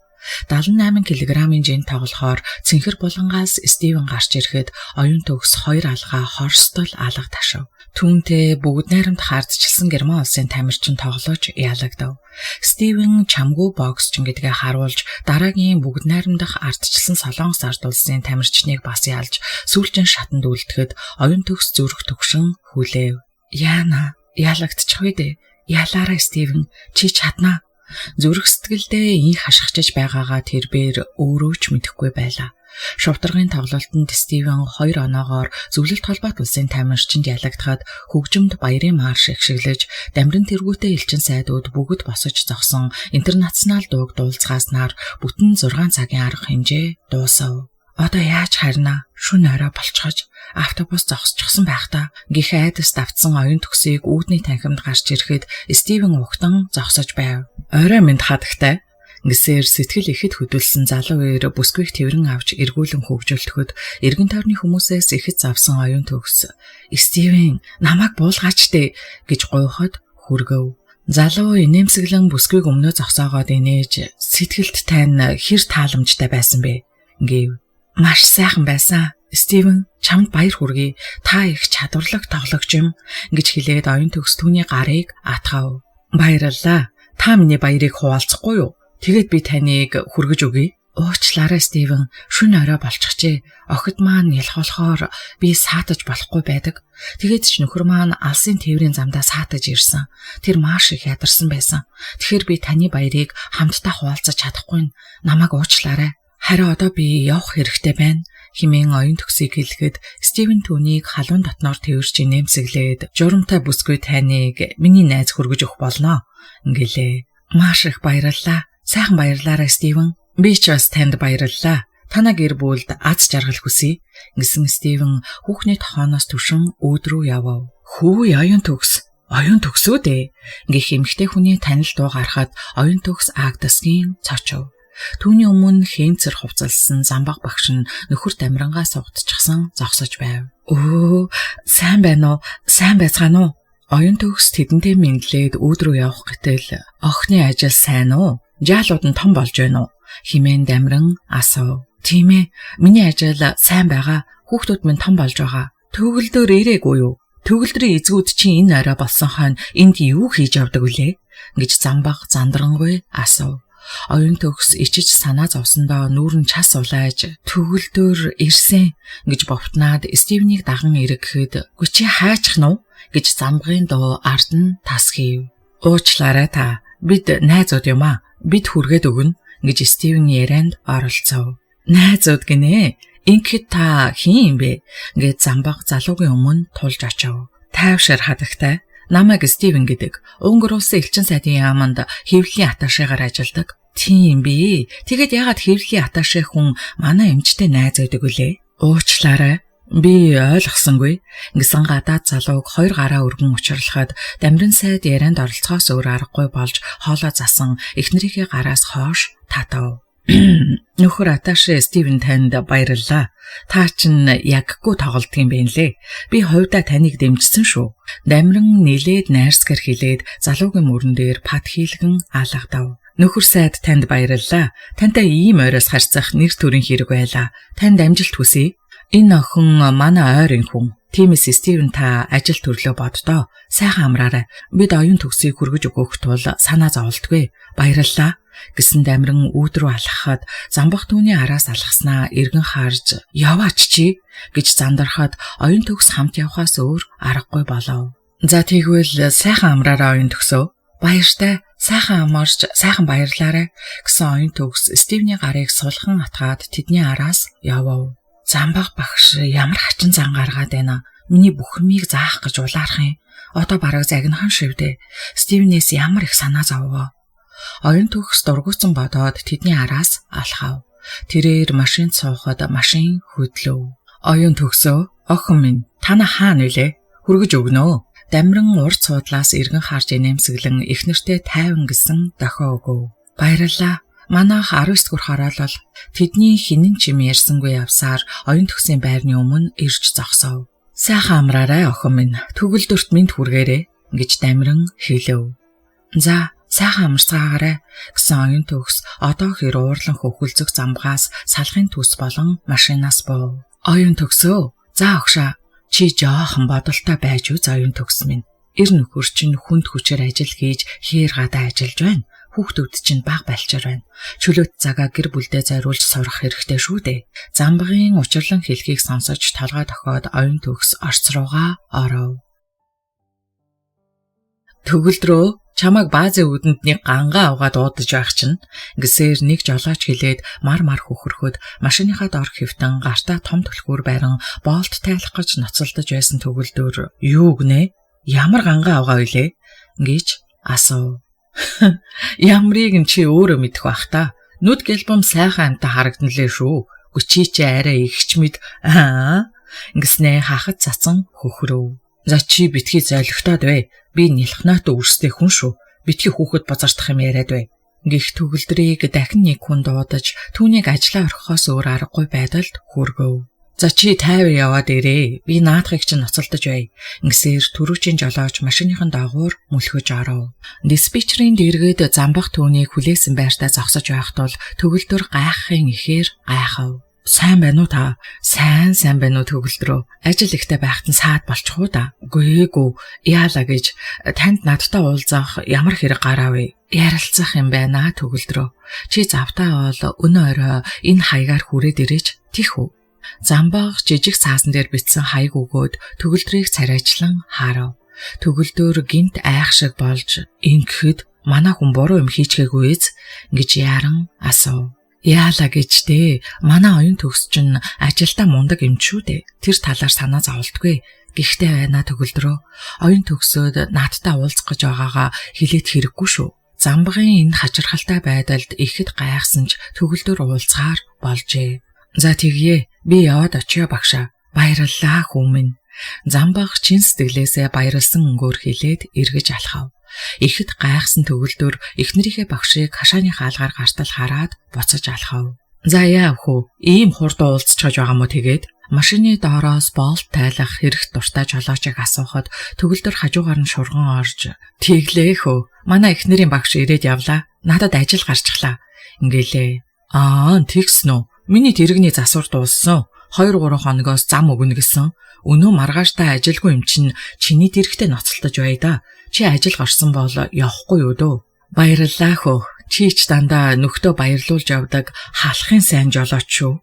78 кг-ийн жин тоглохоор цэнхэр булангаас Стивен гарч ирэхэд оюун төгс 2 алгаа хорстол алга ташив. Түүнтэй бүгд найрамдах ардчилсан Герман улсын тамирчин тоглож ялагдав. Стивен чамгүй боксчин гэдгээ харуулж дараагийн бүгд найрамдах ардчилсан Солонгос ард улсын тамирчныг бас ялж сүүлчийн шатанд үлдэхэд оюун төгс зүрх төгшин хүлээв. Яана, ялагдчихвэ дээ. Ялаарай Стивен, чи чаднаа. Зүрх сэтгэлдээ инх хашгичж байгаагаа тэрбээр өөрөө ч мэдэхгүй байлаа. Шувтаргын тоглолтод Стивен 2 оноогоор зөвлөлт холбоот улсын тамирчинд ялагдахад хөгжимд баярын марш ихшиглэж Дамиран тэргүүтээ элчин сайдууд бүгд босож зогсон интернационал дууг дуулцгааснаар бүтэн 6 цагийн арга хэмжээ дуусав. Одоо яаж харина? Шүн орой болчихож автобус зогсчихсон байх та. Гэх айдаст автсан оюун төгсийг үүдний танхимд гарч ирэхэд Стивен угтан зогсож байв. Орой минь хадагтай. Гисээр сэтгэл ихэд хөдөлсөн залуу үеэр бүсгүйг тэрэн авч эргүүлэн хөгжөлтөхөд эргэн тойрны хүмүүсээс ихэд завсан оюун төгс Стивен намайг буулгаач дээ гэж гуйхад хүргэв. Залуу инээмсэглэн бүсгүйг өмнөө зогсоогоод инээж сэтгэлд тань хэр тааламжтай байсан бэ гэв. Маш сайхан байсан. Стивен чамд баяр хүргэе. Та их чадварлаг тоглогч юм гэж хэлээд оюун төгс түүний гарыг атгав. Баярлалаа. Та миний баярыг хуваалцахгүй юу? Тэгээд би таныг хүргэж өгье. Уучлаарай Стивен, шүн орой болчихжээ. Охид маань ялхуулахоор би саатаж болохгүй байдаг. Тэгээд ч нөхөр маань алсын тээврийн замдаа саатаж ирсэн. Тэр маш их ядарсан байсан. Тэгэхээр би таны баярыг хамтдаа хуваалцаж чадахгүй. Намайг уучлаарай. Харин одоо би явах хэрэгтэй байна. Химэн оюун төгсийг хэлэхэд Стивен түүнийг халуун дотноор тэрж нэмсэглээд журамтай бүсгүй таныг миний найз хүргэж өгөх болно гэлээ. Маш их баярлалаа. Сайхан баярлаарай Стивен. Би ч бас танд баярлалаа. Танаа гэр бүлд аз жаргал хүсье гэсэн Стивен хүүхний тохооноос түшин өөд рүү явав. Хүү оюун төгс. Оюун төгсөө дээ. Гэх эмэгтэй хүний танил дуу гарахад оюун төгс Агдасгийн цочов. Түүний өмнө хэмцэр хувцалсан замбаг багш нь нөхөр Дамирангаас угтчихсан зогсож байв. Өө, сайн байна уу? Сайн байцгаана уу? Оюун төгс тэдэнтэй мэдлээд өөд рүү явах гэтэл охины ажил сайн уу? Жаалууд нь том болж байна уу? Химэн Дамиран асуув. Тийм ээ, миний ажил сайн байгаа. Хүүхдүүд минь том болж байгаа. Төгөлдөр ирээгүй юу? Төгөлдрийн эзгүүд чинь энэ орой болсон хойно энд юу хийж явдаг вүлээ? Гэж замбаг зандрангуй асуув. Оюун төгс ичиж санаа зовсондоо нүүрэн час улайж төгөлдөр ирсэн гэж бовтнаад Стивнийг даган ирэхэд "Гү чи хайчих нь уу?" гэж замбгийн дуу ард нь тас хийв. "Уучлаарай та. Бид найзууд юм аа. Бид хүргээд өгнө" гэж Стивен ярианд оролцов. "Найзууд гинэ. Ингээд та хин юм бэ?" гэж замбаг залуугийн өмнө тулж очив. "Тайвшир хадагтай. Намайг Стивен гэдэг. Өнгөр улсын элчин сайдын яаманд хэвлэлийн аташигаар ажилладаг." "Тийм би. Тэгээд ягаад хэвлэлийн аташи хүн манай эмчтэй найз байдаг үлээ?" "Уучлаарай. Би ойлгосонгүй" гэсэн гадаад залууг хоёр гараа өргөн учруулахад дамиран сайд ярианд оролцохоос өөр аргагүй болж хоолоо засан эхнэрийнхээ гараас хоош татав. "Нөхөр аташи Стивен танд баярлалаа. Та чинь яггүй тоглолт юм бэ нэлээ. Би хувьдаа таныг дэмжсэн шүү." Дамиран нилээд найрсгэр хилээд залуугийн мөрөн дээр пад хийлгэн алгадав. "Нөхөр сайд танд баярлалаа. Тантай ийм ойроос харьцах нэр төрийн хэрэг байлаа. Танд амжилт хүсье. Энэ охин манай ойрын хүн. Тиймээс Стивен та ажил төрлөө боддоо. Сайхан амраарай. Бид оюун төгсийг хүргэж өгөх тул санаа зовлтгүй. Баярлалаа" гэсэн дамиран үүд рүү алхахад замбах түүний араас алхаснаа эргэн харж "Яваач чи" гэж зандарахад оюун төгс хамт явхаас өөр аргагүй болов. "За тэгвэл сайхан амраарай оюун төгсөө." "Баяртай. Сайхан амарч сайхан баярлаарай" гэсэн оюун төгс Стивний гарыг сулхан атгаад тэдний араас явав. "Замбах багш ямар хачин зан гаргаад байна. Миний бүхмийг заах гэж улаарах юм. Одоо бараг загнахан шивдэ. Стивнээс ямар их санаа зоввоо." Оюун төгс дургуутсан бодоод тэдний араас алхав. Тэрээр машинд суухад машин хөдлөв. "Оюун төгсөө, охин минь, тана хаана нөлөө? Хүргэж өгнөө." Дамиран урд суудлаас эргэн харж инээмсэглэн эхнэртэй тайван гэсэн дохио өгөв. "Баярлалаа. Манайх 19 дэх хороолол тэдний хинэн чим ярьсангүй явсаар оюун төгсийн байрны өмнө ирж зогсов. "Сайхан амраарай охин минь. Төгөлдөрт минь хүргээрэй" гэж дамиран хэлв. "За, сайхан амарцгаагаарай" гэсэн оюун төгс одоо хэр уурлан хөвгөлцөх замбгаас салхын төс болон машинаас буув. "Оюун төгсөө. За огшаа. Чи жоохон бодолтой байж үз оюун төгс минь. Эр нөхөр чинь хүнд хүчээр ажил хийж хээр гадаа ажиллаж байна. Хүүхдүүд чинь баг балчаар байна. Чөлөөт цагаа гэр бүлдээ зориулж сурах хэрэгтэй шүү дээ." Замбгийн учирлан хэлхийг сонсож толгой дохиод оюун төгс орц руугаа оров. "Төгөлдрөө чамайг баазын үүдэнд нэг гангаа аваад уудаж байх чинь" гэсээр нэг жолооч хэлээд мар хөхөрхөд машиныхаа дор хэвтэн гартаа том түлхүүр байран болт тайлах гэж ноцолдож байсан төгөлдөр "Юу гинэ? Ямар гангаа авгаа вүлээ?" гэж асуув. "Ямрыг нь чи өөрөө мэдэх бах та. Нүд гэлбэм сайхан амтаа харагданлээ шүү. Гүчи чи арай ихч мэд гэснээ хахад цацсан хөхрөв. "За чи битгий золигтоод бай. Би нэлхнаатай үрстэй хүн шүү. Битгий хүүхэд базардах юм яриад бай." Гэх төгөлдрийг дахин нэг хүн дуудаж түүнийг ажлаа орхихоос өөр аргагүй байдалд хүргэв. "За чи тайван яваад ирээ. Би наадахыг чинь ноцолдож бай" гэсээр түрүүчийн жолооч машиныхан доогуур мүлхэж оров. Диспетчерийн дэргэд замбах түүнийг хүлээсэн байртаа зогсож байх тул төгөлдөр гайхахын ихээр гайхав. "Сайн байна уу та?" Сайн байна уу төгөлдрөө. Ажил ихтэй байхад нь саад болчих уу да?" "Гээгүй. Яалаа гэж танд надтай уулзах ямар хэрэг гарав вэ?" "Ярилцах юм байна төгөлдрөө. Чи завтаа бол өнөө орой энэ хаягаар хүрээд ирэж тих үү?" Замбах жижиг цаасан дээр бичсэн хаяг өгөөд төгөлдрийг царайчлан харав. Төгөлдөр гинт айх шиг болж "Ингэхэд манай хүн буруу юм хийчихээгүй эз" гэж яран асуув. "Яалаа гэж дээ. Манай оюун төгс чинь ажилдаа мундаг юм шүү дээ. Тэр талаар санаа зовлтгүй. Гэхдээ байна төгөлдрөө. Оюун төгсөөд наадтай уулзах гэж байгаагаа хэлээд хэрэггүй шүү." Замбгийн энэ хачирхалтай байдалд ихэд гайхсан ч төгөлдөр уулзгаар болжээ. "За тэгье. Би яваад очио багшаа. Баярлалаа хүү минь." Замбах чин сэтгэлээсээ баярлсан өнгөөр хэлээд эргэж алхав. Ихэд гайхсан төгөлдөр эхнэрийнхээ багшийг хашааны хаалгаар гартал хараад буцаж алхав. "За яав хүү. Ийм хурдан уулзчихж байгаа мó тэгээд?" Машины доороос болт тайлах хэрэг дуртай жолоочийг асуухад төгөлдөр хажуугаар нь шурган орж "Тэглээ хөө. Манай эхнэрийн багш ирээд явлаа. Надад ажил гарчихлаа" ингэлээ. "Тэгсэн үү? Миний тэрэгний засвар дууссан. 2-3 хоногоос зам өгнө гэсэн. Өнөө маргааштай ажилгүй юм чинь чиний дэрэгтэй ноцолдож бай да. Чи ажил гарсан бол явахгүй юу дөө?" "Баярлалаа хөө. Чи ч дандаа нөхдөө баярлуулж явдаг халахын сайн жолооч шүү.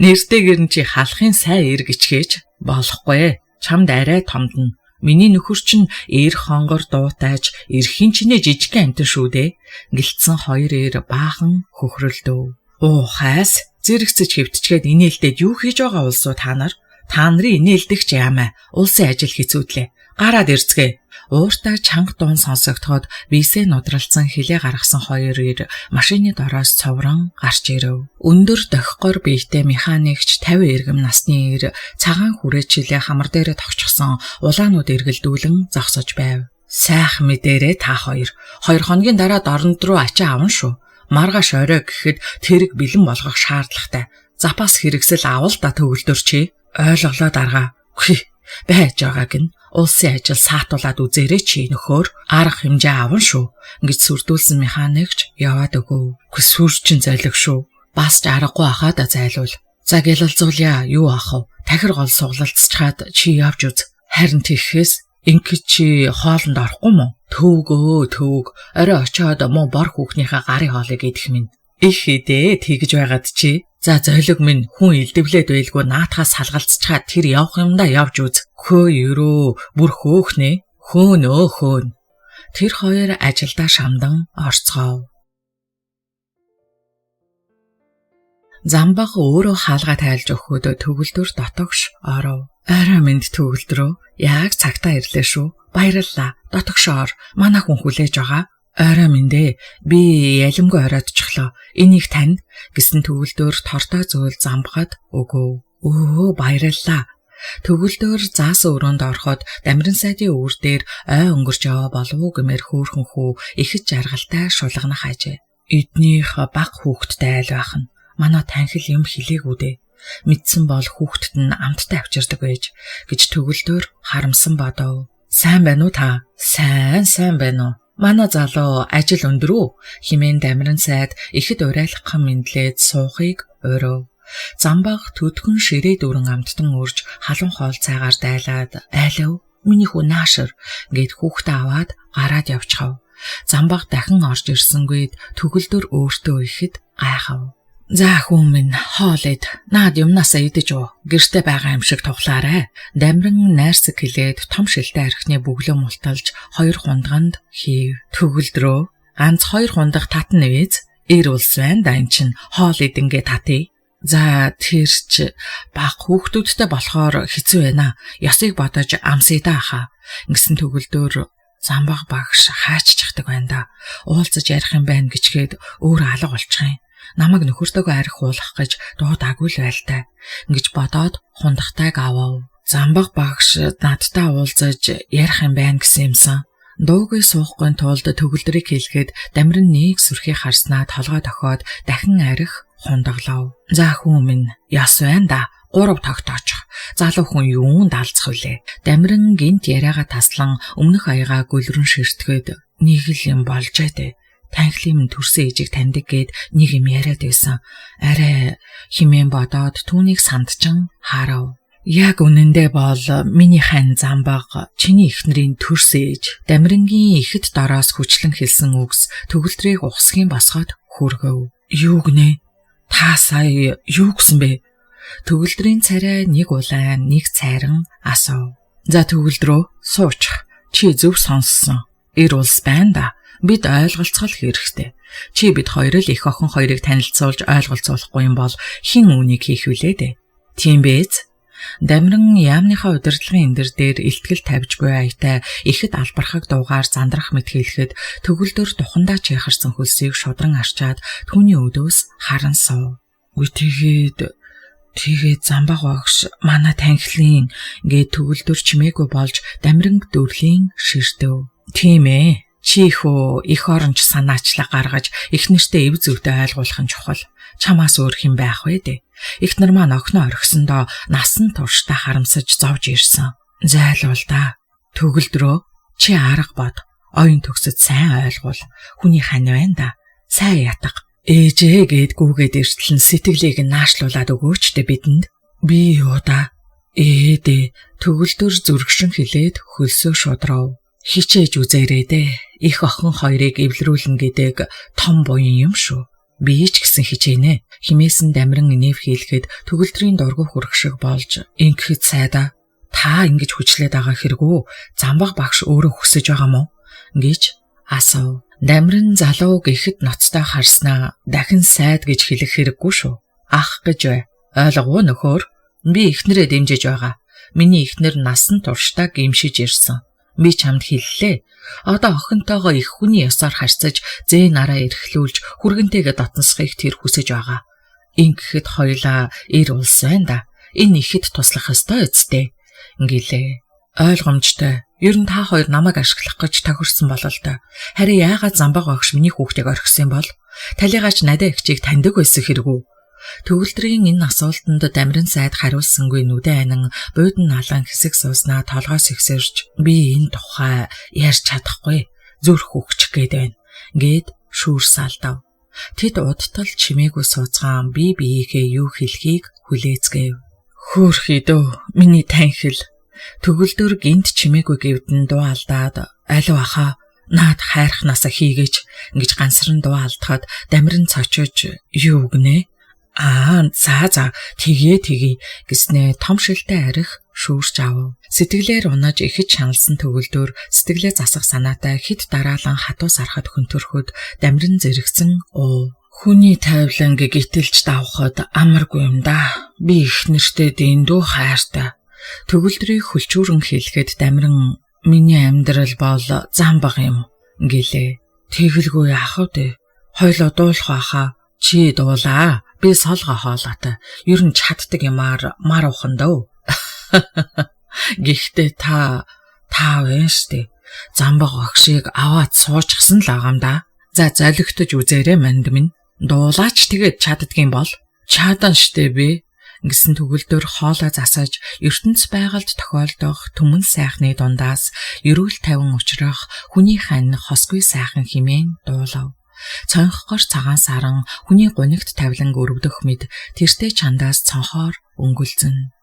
Нэртэйгэр нь чи халахын сайн ир гिचгээж болохгүй. Чамд арай томдно. Миний нөхөр чинь эр хонгор дуутайж эрхийн чинээ жижигхэн амтэн шүү дээ. Гэлцсэн хоёр эр баахан хөхрөлдөө. Хайс зэрэгцэж хөвтчгээд инээлдээд юу хийж байгаа улсуу та нар? Та нарын инээлдэгч яамаа. Улсын ажил хийцүүдлээ. Гараад ирцгээ. Ууртаа чанга дуун сонсогдоход бисээ нудралцсан хилээ гаргасан хоёр ир машины дороос цоврон гарч ирэв. Өндөр дохгоор биетэй механикч 50 эргэм насны ир цагаан хүрээчилээ хамар дээрээ тогтчихсон улаанууд эргэлдүүлэн зогсож байв. Сайхан мэдээрээ та хоёр хоногийн дараа дорнод руу ачаа авна шүү. Маргааш орой гэхэд тэрэг бэлэн болгох шаардлагатай. Запас хэрэгсэл авал да төгөлдөр чи. Ойлголоо дарга. Байж байгааг нь улсын ажил саатуулаад үзээрэй чи нөхөр арга хэмжээ авна шүү гэж сүрдүүлсэн механикч яваад өгөв. Сүрчин зайлаг шүү. Бас ч аргагүй ахаа да зайлуул. За гялалзуулъя юу ах вэ? Тахир гол суглалцчаад чи явж үз. Харин тийхээс ингээд чи хоолнд орохгүй мó? Төвгөө. Орой очиод муу бор хүүхнийхээ гарын хоолыг идэх минь. Их идэ тэгж байгаад чи. За зойлог минь хүн илдэвлээд байлгүй наатахаас салгалцчаад тэр явах юмдаа явж үз. Ерөө бүр хөөхнэ. Хөөн. Тэр хоёр ажилдаа шамдан орцгов. Замбаг өөрөө хаалгаа тайлж өгөхөд төгөлдөр дотогш оров. Арай минь төгөлдрөө яг цагтаа ирлээ шүү. Баярлалаа. Дотогш ор. Манай хүн хүлээж байгаа. Орой минь би ялимгүй ороодчихлоо. Энийг тань гэсэн төгөлдөр тортой зөөл замбахад өгөв. Баярлалаа. Төгөлдөр заасан өрөөнд ороход дамиран сайдын үүр дээр ой өнгөрч яваа болов уу гэмээр хөөхөн хүү ихэд жаргалтай шулганах ажээ. Эднийх баг хүүхдтэй айл байх нь. Манай танхил юм хэлээгүү дээ. Мэдсэн бол хүүхдэд нь амттай авчирдаг байж гэж төгөлдөр харамсан бодов. Сайн байна уу та? Сайн байна уу? Манай залуу ажил өндрөө химэн дамиран сайд ихэд урайлаххан мэдлээд суухыг өрөв. Замбаг төдгөн ширээ дөрөн амттан үрж халуун хоол цайгаар дайлаад айлав. Миний хүү наашир гэд хүүхдээ аваад гараад явчихав. Замбаг дахин орж ирсэнгүй төгөлдөр өөртөө ихэд гайхав. За хүн минь хоолэд наад юмнасаа идэж уу гэрте байгаа юм шиг тухлаарай. Дамиран найрсаг хилээд том шилтэй архины бүглөө мулталж хоёр хундганд хийв. Төгөлдрөө ганц хоёр хундах татан нэвэз ир улс байна да эн чин хоол идэнгээ татъя. За тэр ч баг хүүхдүүдтэй болохоор хэцүү байна. Ёсыг бодож амсыдаа хаа. Ингэсэн төгөлдөр замбаг багш хааччихдаг байна да. Уулзаж ярих юм байна гэчгээд өөр алга болчих юм. Намайг нөхөртөөгөө арих уулах гэж дуудаагүй л байлтай. Ингэж бодоод хундахтайг авав. Замбаг багш надтай уулзаж ярих юм байна гэсэн юмсан. Дуугүй суухгүй тулд төгөлдрийг хэлгээд дамиран нэг сүрхий харснаа толгой дохоод дахин арих хундаглав. За хүн минь яс байна да. 3 тогтоочих. Залуу хүн юунд алцах вүлээ. Дамиран гинт яриагаа таслан өмнөх аягаа гөлрөн ширтгээд нэг л юм болжээ дээ. Танхлын төрсөн ээжийг таньдаг гээд нэг юм яриад байсан. Арай химэн бодоод түүнийг сандчин харав. Яг үнэндээ бол миний хань замбаг чиний эхнэрийн төрсөн ээж. Дамирангийн ихэд дороос хүчлэн хэлсэн үгс төгөлдрийг ухсхийн босгоод хүргэв. Юу гинэ? Та сая юу гэсэн бэ? Төгөлдрийн царай нэг улаан, нэг цайран асуув. За төгөлдрөө суучих. Чи зөв сонссон. Ир улс байна да. Бид ойлголцох хэрэгтэй. Чи бид хоёр л их охин хоёрыг танилцуулж ойлголцуулахгүй юм бол хэн үүнийг хийх вүлээ дээ? Тийм бэз. Дамиран яамныхаа удирдлагын эндэр дээр илтгэл тавьж буй аятай ихэд албархаг дуугаар зандрах мэт хэлэхэд төгөлдөр тухандаа чийхарсан хөлсийг шудран арчаад түүний өдөөс харан суув. Тэгээд замбаг багш манай танхилын гээд төгөлдөр чимээгүй болж дамиран дөрлийн ширтэв. Тийм ээ. Чи хөө их оронч санаачлаг гаргаж эхнэртээ эв зүйтэй ойлгуулах нь чухал. Чамаас өөр хэн байх вэ дээ? Эхнэр маань огноо орхисондоо насан туршдаа харамсаж зовж ирсэн. Зайлуул да. Төгөлдрөө чи арга бод. Оюун төгсөд сайн ойлгуул. Хүний хань байна да. Сайн ятга. Ээжээ гээд гүгээд эртлэн сэтгэлийг наашлуулад өгөөч дээ бидэнд. Би юу да? Дээ төгөлдөр зүргшин хилээд хөлсөө шудрав. Хичээж үзээрэй дээ. Их охин хоёрыг эвлэрүүлнэ гэдэг том буян юм шүү. Би ч гэсэн хичээнэ. Химээсэн дамиран инэв хийлгээд төгөлдрийн дургу хүрэх шиг болж ингэхэд сайдаа. Та ингэж хүчлээд байгаа хэрэггүй. Замбаг багш өөрөө хүсэж байгаа мó? Гэж асуув. Дамиран залуу гэхэд ноцтой харснаа дахин сайд гэж хэлэх хэрэггүй шүү. Ах гэж бай. Ойлгов нөхөр? Би эхнэрээ дэмжиж байгаа. Миний эхнэр насан туршдаа гимшиж ирсэн. Би чамд хэллээ. Одоо охинтойгоо их хүний ёсоор харьцаж, зээ нараа эрхлүүлж, хүргэнтэйгээ дотносхийг тэр хүсэж байгаа. Ингэхэд хоёлаа ир улс байна да. Энэ ихэд туслах ёстой үсттэй. Ингэлээ. Ойлгомжтой. Ер нь та хоёр намайг ашиглах гэж тохирсон болол та. Харин яагаад замбаг багш миний хүүхдийг орхисон бол? Талигаач надаа ихчийг таньдаг байсан хэрэггүй. Төгөлдрийн энэ асуултанд дамиран сайд хариулсангүй нүдэ анин буудан налан хэсэг сууснаа толгоос ихсэрч би энэ тухай ярьж чадахгүй зүрх өгчих гээд байна гэд шүүр салдав. Тэд удтал чимээгүй сууцгаан би биеийнхээ юу хэлхийг хүлээцгээв. Хөөрхий дөө миний танхил. Төгөлдөр гинт чимээгүй гэвдэн дуу алдаад алив ахаа наад хайрхнасаа хийгээч ингэж гансран дуу алдахад дамиран цочож юу гинэ? За тгий гэснээ том шилтэй арих шүүрч авав. Сэтгэлээр унаж ихэж шаналсан төгөлдөр сэтгэлээ засах санаатай хит дараалан хатуу сарахад хөнтөрхөд дамиран зэрэгцэн хүний тайвлан гитэлж давхад амаргүй юм да. Би их нэртэй дэндүү хайртай. Төгөлдрийг хөлчүүрэн хэлэхэд дамиран миний амьдрал бол замбаг юм гэлээ. Тэгэлгүй яах вэ? Хойлоо дуулах байхаа. Чи дуулаа. Би солгоо хоолоотой. Ер нь чаддаг юмар мар ухан дөө. Гэхдээ та байна штэ. Замбаг огшийг аваад суучихсан л байгаа юм да. За золигтож үзээрэй манд минь. Дуулаач тэгээд чаддгийм бол чадан штэ би. Гэсэн төгөлдөр хоолоо засаж ертөнц байгальд тохиолдох түмэн сайхны дундаас эрүүл тавин учрах хүний хань хосгүй сайхан химэн дуулав. Цонхгоор цагаан саран хүний гунигт тавилан өрөвдөх мэд тэртээ чандаас цонхоор өнгөлзөн.